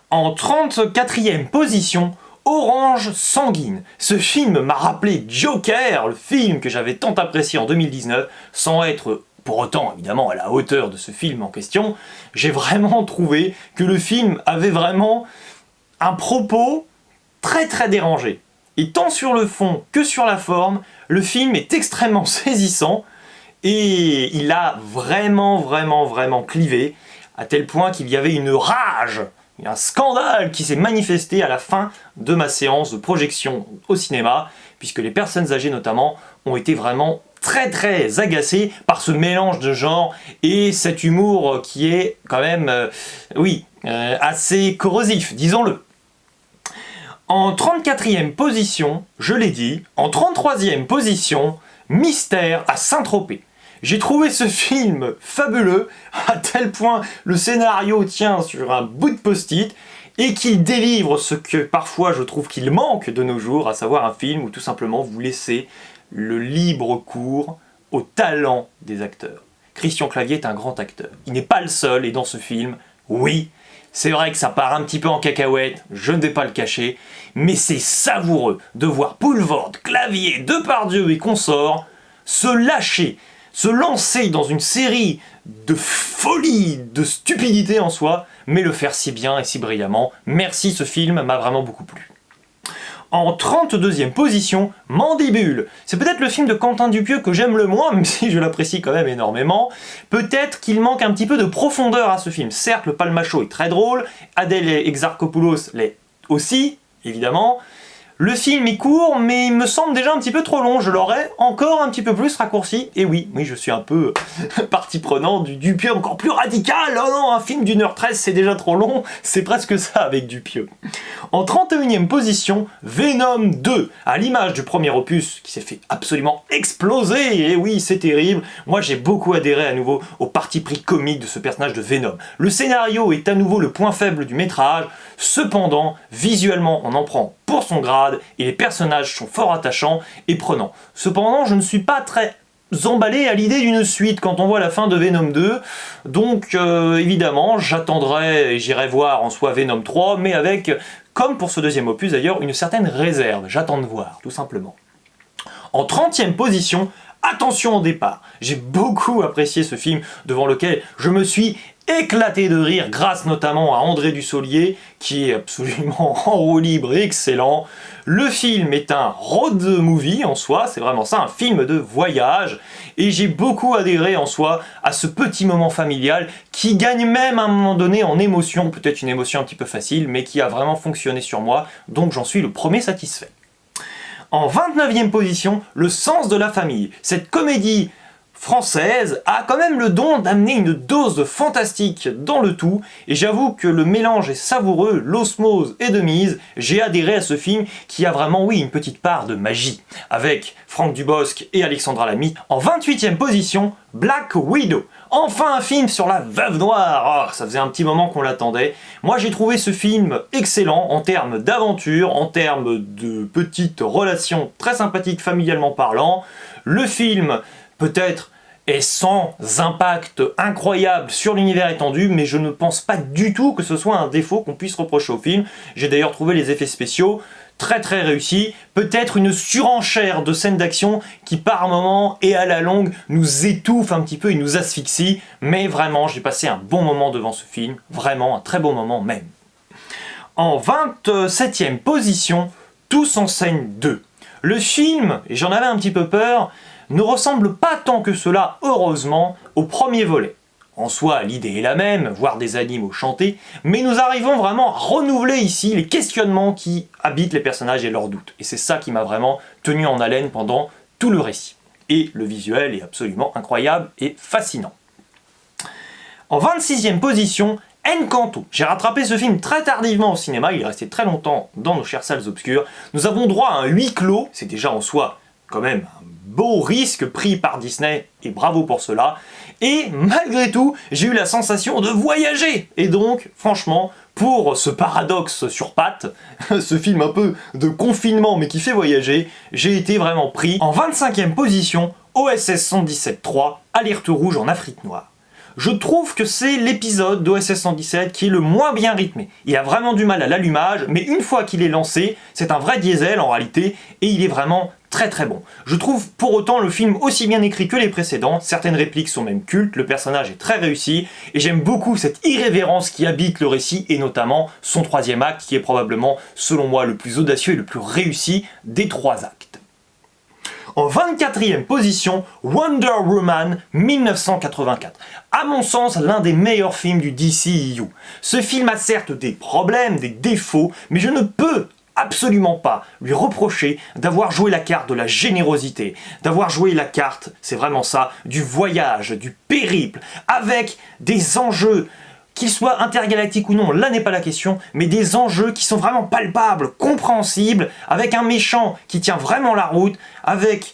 En 34e position, Orange sanguine. Ce film m'a rappelé Joker, le film que j'avais tant apprécié en 2019, sans être pour autant évidemment à la hauteur de ce film en question. J'ai vraiment trouvé que le film avait vraiment un propos très dérangé. Et tant sur le fond que sur la forme, le film est extrêmement saisissant et il a vraiment clivé, à tel point qu'il y avait une rage, un scandale qui s'est manifesté à la fin de ma séance de projection au cinéma, puisque les personnes âgées notamment ont été vraiment très agacées par ce mélange de genres et cet humour qui est quand même, assez corrosif, disons-le. En 34e position, je l'ai dit, en 33e position, Mystère à Saint-Tropez. J'ai trouvé ce film fabuleux, à tel point le scénario tient sur un bout de post-it, et qu'il délivre ce que parfois je trouve qu'il manque de nos jours, à savoir un film où tout simplement vous laissez le libre cours au talent des acteurs. Christian Clavier est un grand acteur. Il n'est pas le seul, et dans ce film, oui, c'est vrai que ça part un petit peu en cacahuète, je ne vais pas le cacher, mais c'est savoureux de voir Poulvord, Clavier, Depardieu et consorts se lâcher, se lancer dans une série de folie, de stupidité en soi, mais le faire si bien et si brillamment. Merci, ce film m'a vraiment beaucoup plu. En 32e position, Mandibule. C'est peut-être le film de Quentin Dupieux que j'aime le moins, même si je l'apprécie quand même énormément. Peut-être qu'il manque un petit peu de profondeur à ce film. Certes, le palmacho est très drôle, Adèle Exarchopoulos l'est aussi, évidemment. Le film est court, mais il me semble déjà un petit peu trop long. Je l'aurais encore un petit peu plus raccourci. Et oui, je suis un peu partie prenante du Dupieux encore plus radical. Oh non, un film d'1h13, c'est déjà trop long. C'est presque ça avec Dupieux. En 31e position, Venom 2. À l'image du premier opus, qui s'est fait absolument exploser. Et oui, c'est terrible. Moi, j'ai beaucoup adhéré à nouveau au parti pris comique de ce personnage de Venom. Le scénario est à nouveau le point faible du métrage. Cependant, visuellement, on en prend pour son grade et les personnages sont fort attachants et prenants. Cependant, je ne suis pas très emballé à l'idée d'une suite quand on voit la fin de Venom 2. Donc, évidemment, j'attendrai et j'irai voir en soi Venom 3, mais avec, comme pour ce deuxième opus d'ailleurs, une certaine réserve. J'attends de voir, tout simplement. En 30e position, Attention au départ. J'ai beaucoup apprécié ce film devant lequel je me suis éclaté de rire grâce notamment à André Dussolier qui est absolument en roue libre et excellent. Le film est un road movie en soi, c'est vraiment ça, un film de voyage et j'ai beaucoup adhéré en soi à ce petit moment familial qui gagne même à un moment donné en émotion, peut-être une émotion un petit peu facile mais qui a vraiment fonctionné sur moi, donc j'en suis le premier satisfait. En 29e position, Le sens de la famille. Cette comédie française a quand même le don d'amener une dose de fantastique dans le tout, et j'avoue que le mélange est savoureux, l'osmose est de mise, j'ai adhéré à ce film qui a vraiment, oui, une petite part de magie, avec Franck Dubosc et Alexandra Lamy. En 28e position, Black Widow. Enfin un film sur la Veuve Noire, ça faisait un petit moment qu'on l'attendait. Moi j'ai trouvé ce film excellent en termes d'aventure, en termes de petites relations très sympathiques familialement parlant. Le film peut-être est sans impact incroyable sur l'univers étendu, mais je ne pense pas du tout que ce soit un défaut qu'on puisse reprocher au film. J'ai d'ailleurs trouvé les effets spéciaux très très réussis, peut-être une surenchère de scènes d'action qui par moment et à la longue nous étouffe un petit peu et nous asphyxie, mais vraiment j'ai passé un bon moment devant ce film, vraiment un très bon moment même. En 27e position, Tous en scène 2. Le film, et j'en avais un petit peu peur, ne ressemble pas tant que cela, heureusement, au premier volet. En soi, l'idée est la même, voir des animaux chanter, mais nous arrivons vraiment à renouveler ici les questionnements qui habitent les personnages et leurs doutes. Et c'est ça qui m'a vraiment tenu en haleine pendant tout le récit. Et le visuel est absolument incroyable et fascinant. En 26e position, Encanto. J'ai rattrapé ce film très tardivement au cinéma, il est resté très longtemps dans nos chères salles obscures. Nous avons droit à un huis clos, c'est déjà en soi quand même un beau risque pris par Disney, et bravo pour cela. Et malgré tout, j'ai eu la sensation de voyager. Et donc, franchement, pour ce paradoxe sur pattes, ce film un peu de confinement mais qui fait voyager, j'ai été vraiment pris. En 25e position, OSS 117-3, Alerte rouge en Afrique noire. Je trouve que c'est l'épisode d'OSS 117 qui est le moins bien rythmé. Il a vraiment du mal à l'allumage, mais une fois qu'il est lancé, c'est un vrai diesel en réalité, et il est vraiment très très bon. Je trouve pour autant le film aussi bien écrit que les précédents, certaines répliques sont même cultes, le personnage est très réussi, et j'aime beaucoup cette irrévérence qui habite le récit, et notamment son troisième acte, qui est probablement, selon moi, le plus audacieux et le plus réussi des trois actes. En 24e position, Wonder Woman 1984. À mon sens, l'un des meilleurs films du DCEU. Ce film a certes des problèmes, des défauts, mais je ne peux absolument pas lui reprocher d'avoir joué la carte de la générosité, d'avoir joué la carte, c'est vraiment ça, du voyage, du périple, avec des enjeux qu'ils soient intergalactiques ou non, là n'est pas la question, mais des enjeux qui sont vraiment palpables, compréhensibles, avec un méchant qui tient vraiment la route, avec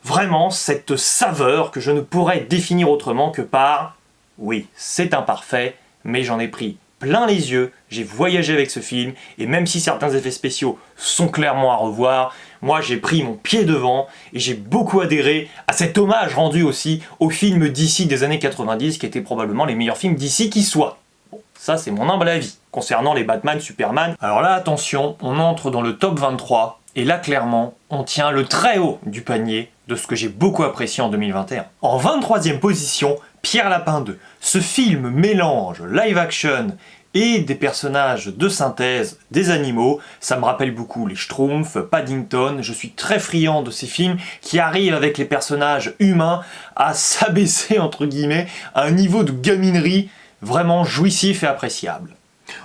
vraiment cette saveur que je ne pourrais définir autrement que par « oui, c'est imparfait, mais j'en ai pris plein les yeux, j'ai voyagé avec ce film, et même si certains effets spéciaux sont clairement à revoir, moi j'ai pris mon pied devant, et j'ai beaucoup adhéré à cet hommage rendu aussi aux films DC des années 90, qui étaient probablement les meilleurs films DC qui soient. Bon, ça c'est mon humble avis, concernant les Batman, Superman. Alors là, attention, on entre dans le top 23, et là clairement, on tient le très haut du panier de ce que j'ai beaucoup apprécié en 2021. En 23e position, Pierre Lapin 2. Ce film mélange live action et des personnages de synthèse, des animaux. Ça me rappelle beaucoup les Schtroumpfs, Paddington. Je suis très friand de ces films qui arrivent avec les personnages humains à s'abaisser entre guillemets à un niveau de gaminerie vraiment jouissif et appréciable.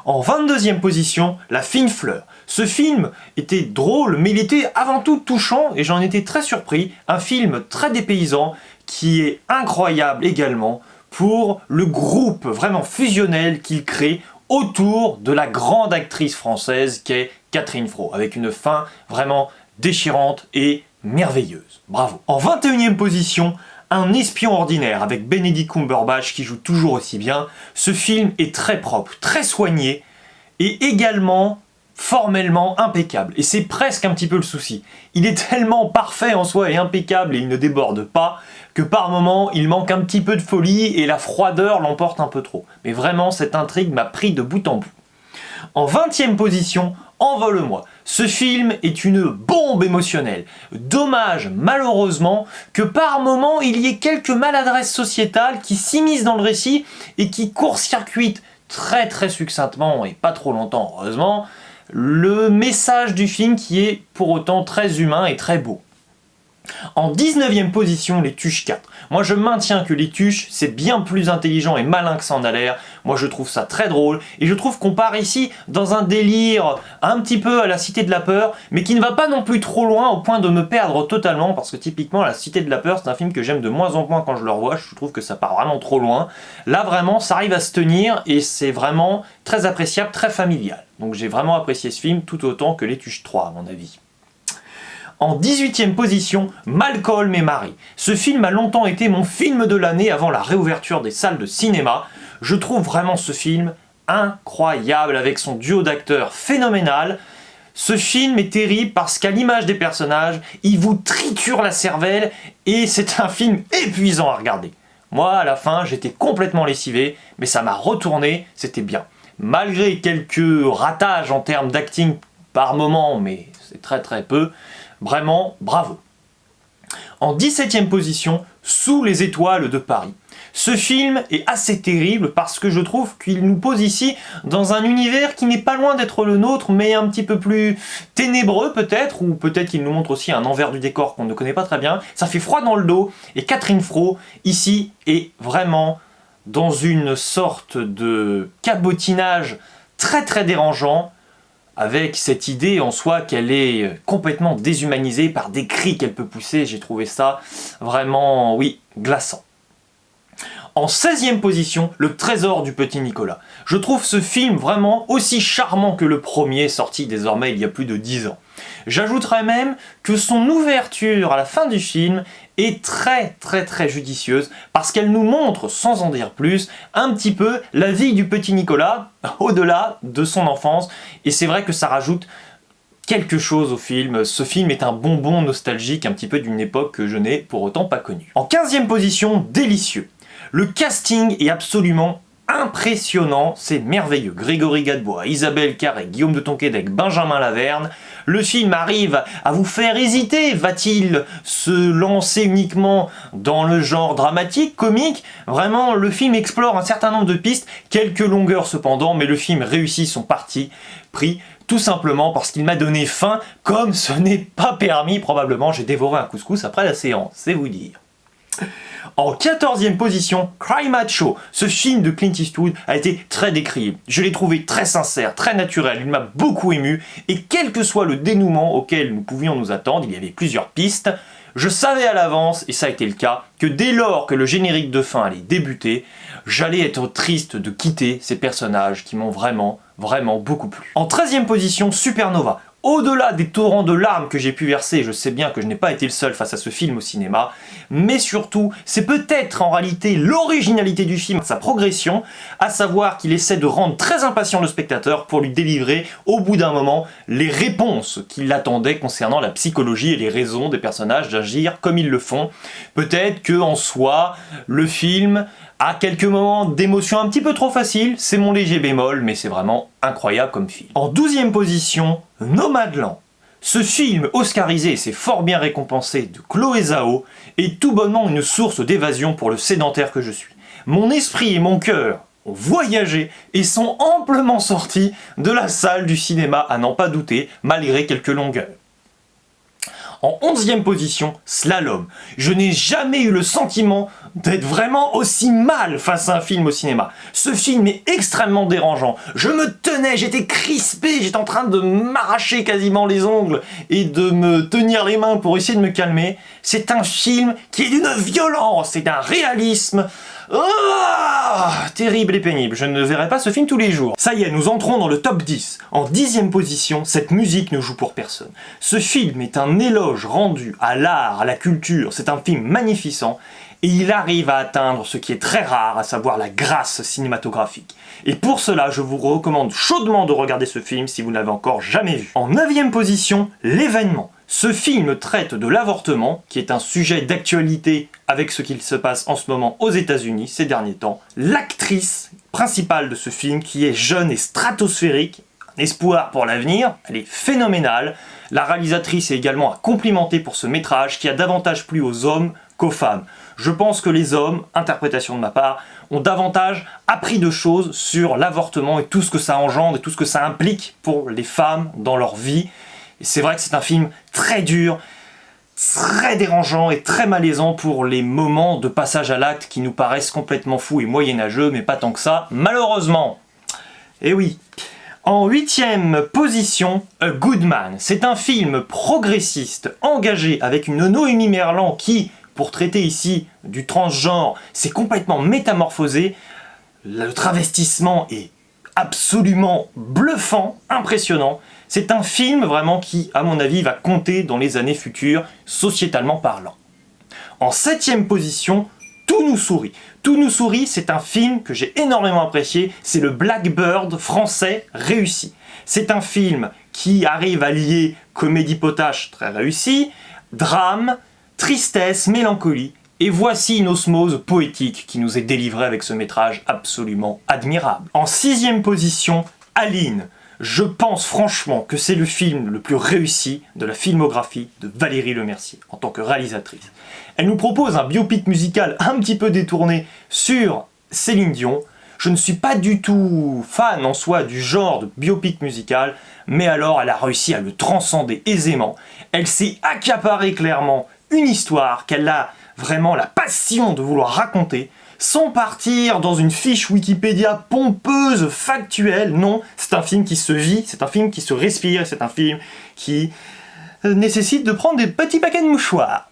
En 22e position, La Fine Fleur. Ce film était drôle, mais il était avant tout touchant et j'en étais très surpris. Un film très dépaysant qui est incroyable également pour le groupe vraiment fusionnel qu'il crée autour de la grande actrice française qu'est Catherine Fro, avec une fin vraiment déchirante et merveilleuse. Bravo. En 21e position, Un espion ordinaire avec Benedict Cumberbatch qui joue toujours aussi bien. Ce film est très propre, très soigné et également formellement impeccable. Et c'est presque un petit peu le souci. Il est tellement parfait en soi et impeccable et il ne déborde pas que par moments il manque un petit peu de folie et la froideur l'emporte un peu trop. Mais vraiment cette intrigue m'a pris de bout en bout. En 20e position, Envole-moi. Ce film est une bombe émotionnelle. Dommage, malheureusement, que par moments il y ait quelques maladresses sociétales qui s'immiscent dans le récit et qui court-circuitent très très succinctement et pas trop longtemps, heureusement, le message du film qui est pour autant très humain et très beau. En 19e position, Les Tuches 4. Moi je maintiens que Les Tuches c'est bien plus intelligent et malin que ça en a l'air. Moi je trouve ça très drôle et je trouve qu'on part ici dans un délire un petit peu à la Cité de la Peur, mais qui ne va pas non plus trop loin au point de me perdre totalement, parce que typiquement la Cité de la Peur c'est un film que j'aime de moins en moins quand je le revois, je trouve que ça part vraiment trop loin. Là vraiment ça arrive à se tenir et c'est vraiment très appréciable, très familial. Donc j'ai vraiment apprécié ce film tout autant que Les Tuches 3 à mon avis. En 18e position, Malcolm et Marie. Ce film a longtemps été mon film de l'année avant la réouverture des salles de cinéma. Je trouve vraiment ce film incroyable avec son duo d'acteurs phénoménal. Ce film est terrible parce qu'à l'image des personnages, il vous triture la cervelle et c'est un film épuisant à regarder. Moi, à la fin, j'étais complètement lessivé, mais ça m'a retourné, c'était bien. Malgré quelques ratages en termes d'acting par moment, mais c'est très très peu, vraiment bravo. En 17e position, Sous les étoiles de Paris. Ce film est assez terrible parce que je trouve qu'il nous pose ici dans un univers qui n'est pas loin d'être le nôtre, mais un petit peu plus ténébreux peut-être, ou peut-être qu'il nous montre aussi un envers du décor qu'on ne connaît pas très bien. Ça fait froid dans le dos, et Catherine Fro, ici, est vraiment dans une sorte de cabotinage très très dérangeant, avec cette idée en soi qu'elle est complètement déshumanisée par des cris qu'elle peut pousser. J'ai trouvé ça vraiment, oui, glaçant. En 16e position, Le Trésor du Petit Nicolas. Je trouve ce film vraiment aussi charmant que le premier, sorti désormais il y a plus de 10 ans. J'ajouterais même que son ouverture à la fin du film est très judicieuse parce qu'elle nous montre, sans en dire plus, un petit peu la vie du petit Nicolas au-delà de son enfance, et c'est vrai que ça rajoute quelque chose au film. Ce film est un bonbon nostalgique un petit peu d'une époque que je n'ai pour autant pas connue. En 15e position, Délicieux. Le casting est absolument impressionnant, c'est merveilleux. Grégory Gadebois, Isabelle Carré, Guillaume de Tonquédec, Benjamin Laverne. Le film arrive à vous faire hésiter. Va-t-il se lancer uniquement dans le genre dramatique, comique? Vraiment, le film explore un certain nombre de pistes, quelques longueurs cependant, mais le film réussit son parti pris, tout simplement parce qu'il m'a donné faim, comme ce n'est pas permis. Probablement, j'ai dévoré un couscous après la séance, c'est vous dire. En 14e position, Cry Macho. Ce film de Clint Eastwood a été très décrié. Je l'ai trouvé très sincère, très naturel, il m'a beaucoup ému, et quel que soit le dénouement auquel nous pouvions nous attendre, il y avait plusieurs pistes, je savais à l'avance, et ça a été le cas, que dès lors que le générique de fin allait débuter, j'allais être triste de quitter ces personnages qui m'ont vraiment beaucoup plu. En 13e position, Supernova. Au-delà des torrents de larmes que j'ai pu verser, je sais bien que je n'ai pas été le seul face à ce film au cinéma, mais surtout, c'est peut-être en réalité l'originalité du film, sa progression, à savoir qu'il essaie de rendre très impatient le spectateur pour lui délivrer, au bout d'un moment, les réponses qu'il attendait concernant la psychologie et les raisons des personnages d'agir comme ils le font. Peut-être que en soi, le film a quelques moments d'émotion un petit peu trop faciles, c'est mon léger bémol, mais c'est vraiment incroyable comme film. En 12e position, Nomadland. Ce film oscarisé et c'est fort bien récompensé de Chloé Zhao est tout bonnement une source d'évasion pour le sédentaire que je suis. Mon esprit et mon cœur ont voyagé et sont amplement sortis de la salle du cinéma à n'en pas douter, malgré quelques longueurs. En 11e position, Slalom. Je n'ai jamais eu le sentiment d'être vraiment aussi mal face à un film au cinéma. Ce film est extrêmement dérangeant. Je me tenais, j'étais crispé, j'étais en train de m'arracher quasiment les ongles et de me tenir les mains pour essayer de me calmer. C'est un film qui est d'une violence et d'un réalisme terrible et pénible. Je ne verrai pas ce film tous les jours. Ça y est, nous entrons dans le top 10. En 10e position, cette musique ne joue pour personne. Ce film est un éloge rendu à l'art, à la culture. C'est un film magnificent et il arrive à atteindre ce qui est très rare, à savoir la grâce cinématographique. Et pour cela, je vous recommande chaudement de regarder ce film si vous ne l'avez encore jamais vu. En 9e position, L'événement. Ce film traite de l'avortement, qui est un sujet d'actualité avec ce qu'il se passe en ce moment aux États-Unis ces derniers temps. L'actrice principale de ce film, qui est jeune et stratosphérique, un espoir pour l'avenir, elle est phénoménale. La réalisatrice est également à complimenter pour ce métrage qui a davantage plu aux hommes qu'aux femmes. Je pense que les hommes, interprétation de ma part, ont davantage appris de choses sur l'avortement et tout ce que ça engendre et tout ce que ça implique pour les femmes dans leur vie. Et c'est vrai que c'est un film très dur, très dérangeant et très malaisant pour les moments de passage à l'acte qui nous paraissent complètement fous et moyenâgeux, mais pas tant que ça, malheureusement. Et oui. En 8e position, A Good Man. C'est un film progressiste, engagé, avec une Noémie Merlan qui, pour traiter ici du transgenre, s'est complètement métamorphosée. Le travestissement est absolument bluffant, impressionnant. C'est un film vraiment qui, à mon avis, va compter dans les années futures, sociétalement parlant. En 7e position, Tout nous sourit. Tout nous sourit, c'est un film que j'ai énormément apprécié, c'est le Blackbird français réussi. C'est un film qui arrive à lier comédie potache très réussie, drame, tristesse, mélancolie. Et voici une osmose poétique qui nous est délivrée avec ce métrage absolument admirable. En 6e position, Aline. Je pense franchement que c'est le film le plus réussi de la filmographie de Valérie Lemercier en tant que réalisatrice. Elle nous propose un biopic musical un petit peu détourné sur Céline Dion. Je ne suis pas du tout fan en soi du genre de biopic musical, mais alors elle a réussi à le transcender aisément. Elle s'est accaparée clairement une histoire qu'elle a vraiment la passion de vouloir raconter, sans partir dans une fiche Wikipédia pompeuse, factuelle. Non, c'est un film qui se vit, c'est un film qui se respire, c'est un film qui nécessite de prendre des petits paquets de mouchoirs.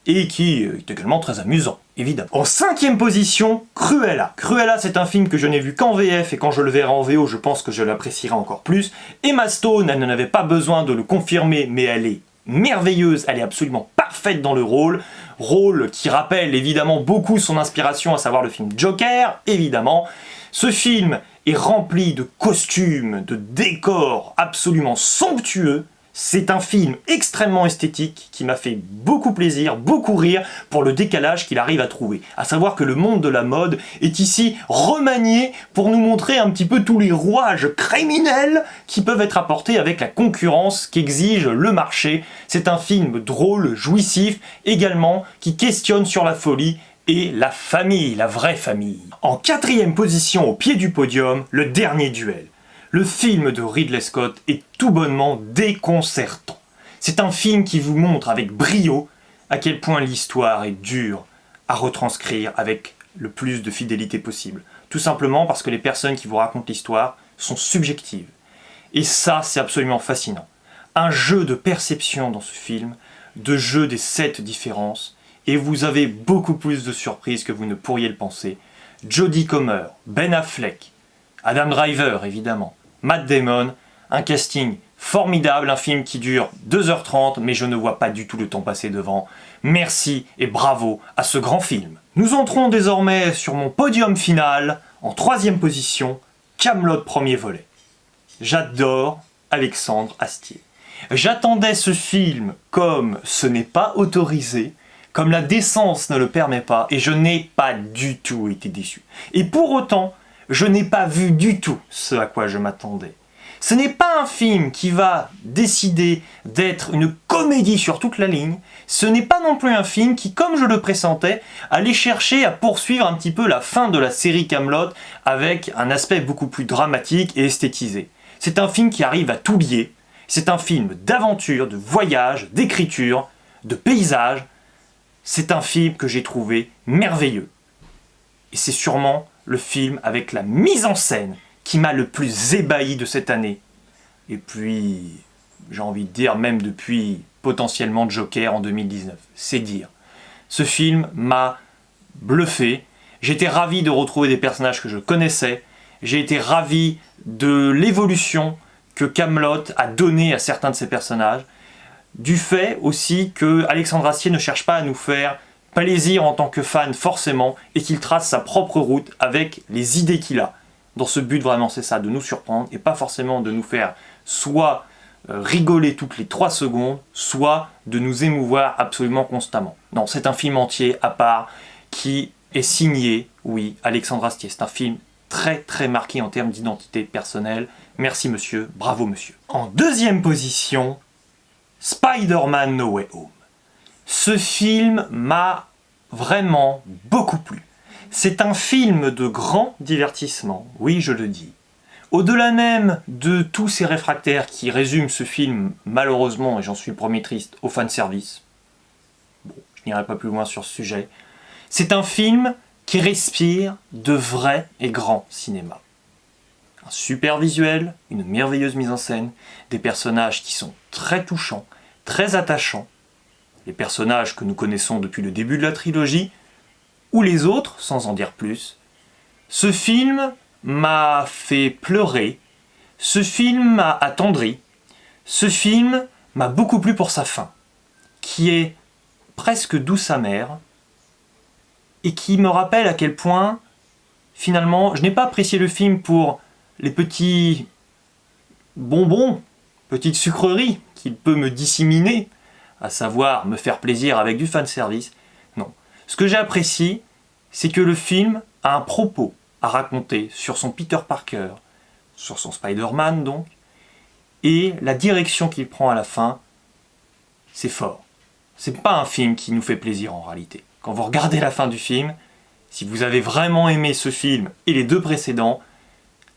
Et qui est également très amusant, évidemment. En 5e position, Cruella. Cruella, c'est un film que je n'ai vu qu'en VF, et quand je le verrai en VO, je pense que je l'apprécierai encore plus. Emma Stone, elle n'en avait pas besoin de le confirmer, mais elle est merveilleuse, elle est absolument parfaite dans le rôle. Rôle qui rappelle évidemment beaucoup son inspiration, à savoir le film Joker, évidemment. Ce film est rempli de costumes, de décors absolument somptueux. C'est un film extrêmement esthétique qui m'a fait beaucoup plaisir, beaucoup rire pour le décalage qu'il arrive à trouver. À savoir que le monde de la mode est ici remanié pour nous montrer un petit peu tous les rouages criminels qui peuvent être apportés avec la concurrence qu'exige le marché. C'est un film drôle, jouissif, également qui questionne sur la folie et la famille, la vraie famille. En 4e position au pied du podium, Le Dernier Duel. Le film de Ridley Scott est tout bonnement déconcertant. C'est un film qui vous montre avec brio à quel point l'histoire est dure à retranscrire avec le plus de fidélité possible. Tout simplement parce que les personnes qui vous racontent l'histoire sont subjectives. Et ça, c'est absolument fascinant. Un jeu de perception dans ce film, de jeu des 7 différences, et vous avez beaucoup plus de surprises que vous ne pourriez le penser. Jodie Comer, Ben Affleck, Adam Driver évidemment, Matt Damon, un casting formidable, un film qui dure 2h30, mais je ne vois pas du tout le temps passer devant. Merci et bravo à ce grand film. Nous entrons désormais sur mon podium final, en 3e position, Kaamelott premier volet. J'adore Alexandre Astier. J'attendais ce film comme ce n'est pas autorisé, comme la décence ne le permet pas, et je n'ai pas du tout été déçu. Et pour autant, je n'ai pas vu du tout ce à quoi je m'attendais. Ce n'est pas un film qui va décider d'être une comédie sur toute la ligne, ce n'est pas non plus un film qui, comme je le pressentais, allait chercher à poursuivre un petit peu la fin de la série Kaamelott avec un aspect beaucoup plus dramatique et esthétisé. C'est un film qui arrive à tout lier, c'est un film d'aventure, de voyage, d'écriture, de paysage. C'est un film que j'ai trouvé merveilleux. Et c'est sûrement le film avec la mise en scène qui m'a le plus ébahi de cette année. Et puis, j'ai envie de dire, même depuis potentiellement Joker en 2019. C'est dire. Ce film m'a bluffé. J'étais ravi de retrouver des personnages que je connaissais. J'ai été ravi de l'évolution que Kaamelott a donnée à certains de ses personnages. Du fait aussi que Alexandre Astier ne cherche pas à nous faire plaisir en tant que fan forcément, et qu'il trace sa propre route avec les idées qu'il a. Dans ce but vraiment c'est ça, de nous surprendre, et pas forcément de nous faire soit rigoler toutes les 3 secondes, soit de nous émouvoir absolument constamment. Non, c'est un film entier à part qui est signé, oui, Alexandre Astier. C'est un film très très marqué en termes d'identité personnelle. Merci monsieur, bravo monsieur. En 2e position, Spider-Man No Way Home. Ce film m'a vraiment beaucoup plu. C'est un film de grand divertissement, oui je le dis. Au-delà même de tous ces réfractaires qui résument ce film, malheureusement, et j'en suis le premier triste, au fanservice. Bon, je n'irai pas plus loin sur ce sujet. C'est un film qui respire de vrai et grand cinéma. Un super visuel, une merveilleuse mise en scène, des personnages qui sont très touchants, très attachants, les personnages que nous connaissons depuis le début de la trilogie, ou les autres, sans en dire plus. Ce film m'a fait pleurer, ce film m'a attendri, ce film m'a beaucoup plu pour sa fin, qui est presque douce amère, et qui me rappelle à quel point, finalement, je n'ai pas apprécié le film pour les petits bonbons petite sucrerie qu'il peut me disséminer, à savoir me faire plaisir avec du fanservice. Non. Ce que j'apprécie, c'est que le film a un propos à raconter sur son Peter Parker, sur son Spider-Man donc, et la direction qu'il prend à la fin, c'est fort. C'est pas un film qui nous fait plaisir en réalité. Quand vous regardez la fin du film, si vous avez vraiment aimé ce film et les deux précédents,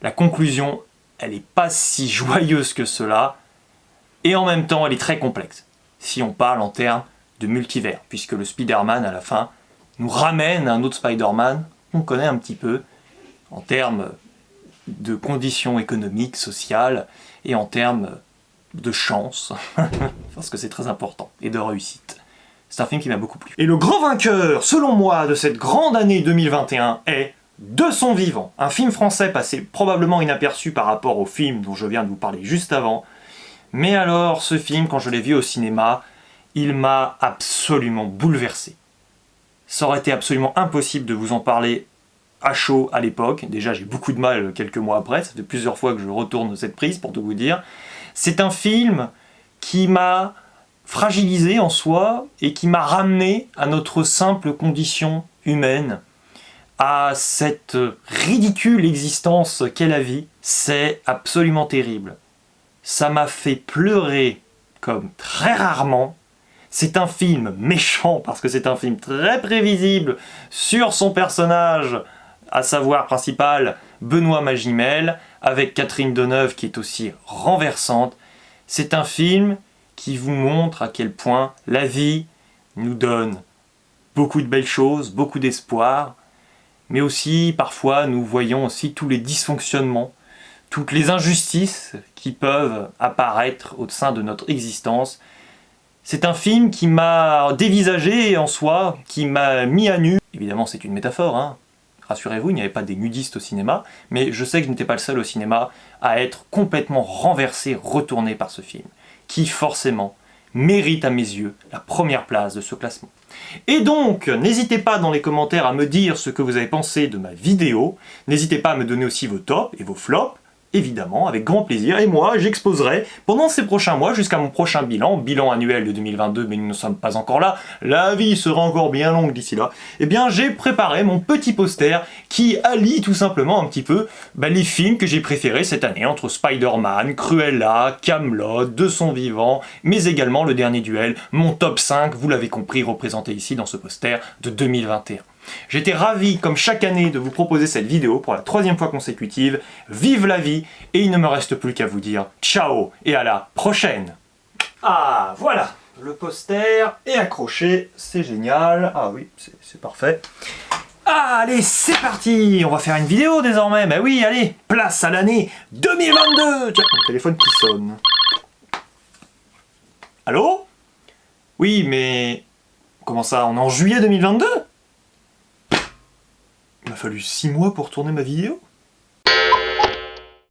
la conclusion, elle n'est pas si joyeuse que cela, et en même temps, elle est très complexe, si on parle en termes de multivers, puisque le Spider-Man, à la fin, nous ramène à un autre Spider-Man qu'on connaît un petit peu, en termes de conditions économiques, sociales, et en termes de chance, parce que c'est très important, et de réussite. C'est un film qui m'a beaucoup plu. Et le grand vainqueur, selon moi, de cette grande année 2021 est De son vivant, un film français passé probablement inaperçu par rapport au film dont je viens de vous parler juste avant. Mais alors, ce film, quand je l'ai vu au cinéma, il m'a absolument bouleversé. Ça aurait été absolument impossible de vous en parler à chaud à l'époque. Déjà, j'ai beaucoup de mal quelques mois après, ça fait plusieurs fois que je retourne cette prise pour tout vous dire. C'est un film qui m'a fragilisé en soi et qui m'a ramené à notre simple condition humaine, à cette ridicule existence qu'est la vie. C'est absolument terrible. Ça m'a fait pleurer comme très rarement. C'est un film méchant parce que c'est un film très prévisible sur son personnage, à savoir principal Benoît Magimel, avec Catherine Deneuve qui est aussi renversante. C'est un film qui vous montre à quel point la vie nous donne beaucoup de belles choses, beaucoup d'espoir, mais aussi parfois nous voyons aussi tous les dysfonctionnements, toutes les injustices qui peuvent apparaître au sein de notre existence. C'est un film qui m'a dévisagé en soi, qui m'a mis à nu. Évidemment, c'est une métaphore, hein. Rassurez-vous, il n'y avait pas des nudistes au cinéma, mais je sais que je n'étais pas le seul au cinéma à être complètement renversé, retourné par ce film, qui forcément mérite à mes yeux la première place de ce classement. Et donc, n'hésitez pas dans les commentaires à me dire ce que vous avez pensé de ma vidéo, n'hésitez pas à me donner aussi vos tops et vos flops, évidemment, avec grand plaisir, et moi, j'exposerai pendant ces prochains mois, jusqu'à mon prochain bilan annuel de 2022, mais nous ne sommes pas encore là, la vie sera encore bien longue d'ici là, eh bien, j'ai préparé mon petit poster qui allie tout simplement un petit peu les films que j'ai préférés cette année, entre Spider-Man, Cruella, Kaamelott, De son vivant, mais également Le Dernier Duel, mon top 5, vous l'avez compris, représenté ici dans ce poster de 2021. J'étais ravi, comme chaque année, de vous proposer cette vidéo pour la 3e fois consécutive. Vive la vie, et il ne me reste plus qu'à vous dire ciao et à la prochaine. Ah, voilà, le poster est accroché, c'est génial. Ah oui, c'est parfait. Ah, allez, c'est parti. On va faire une vidéo désormais. Mais oui, allez, place à l'année 2022. Tiens, mon téléphone qui sonne. Allô? Oui, mais... Comment ça, on est en juillet 2022? Il m'a fallu 6 mois pour tourner ma vidéo?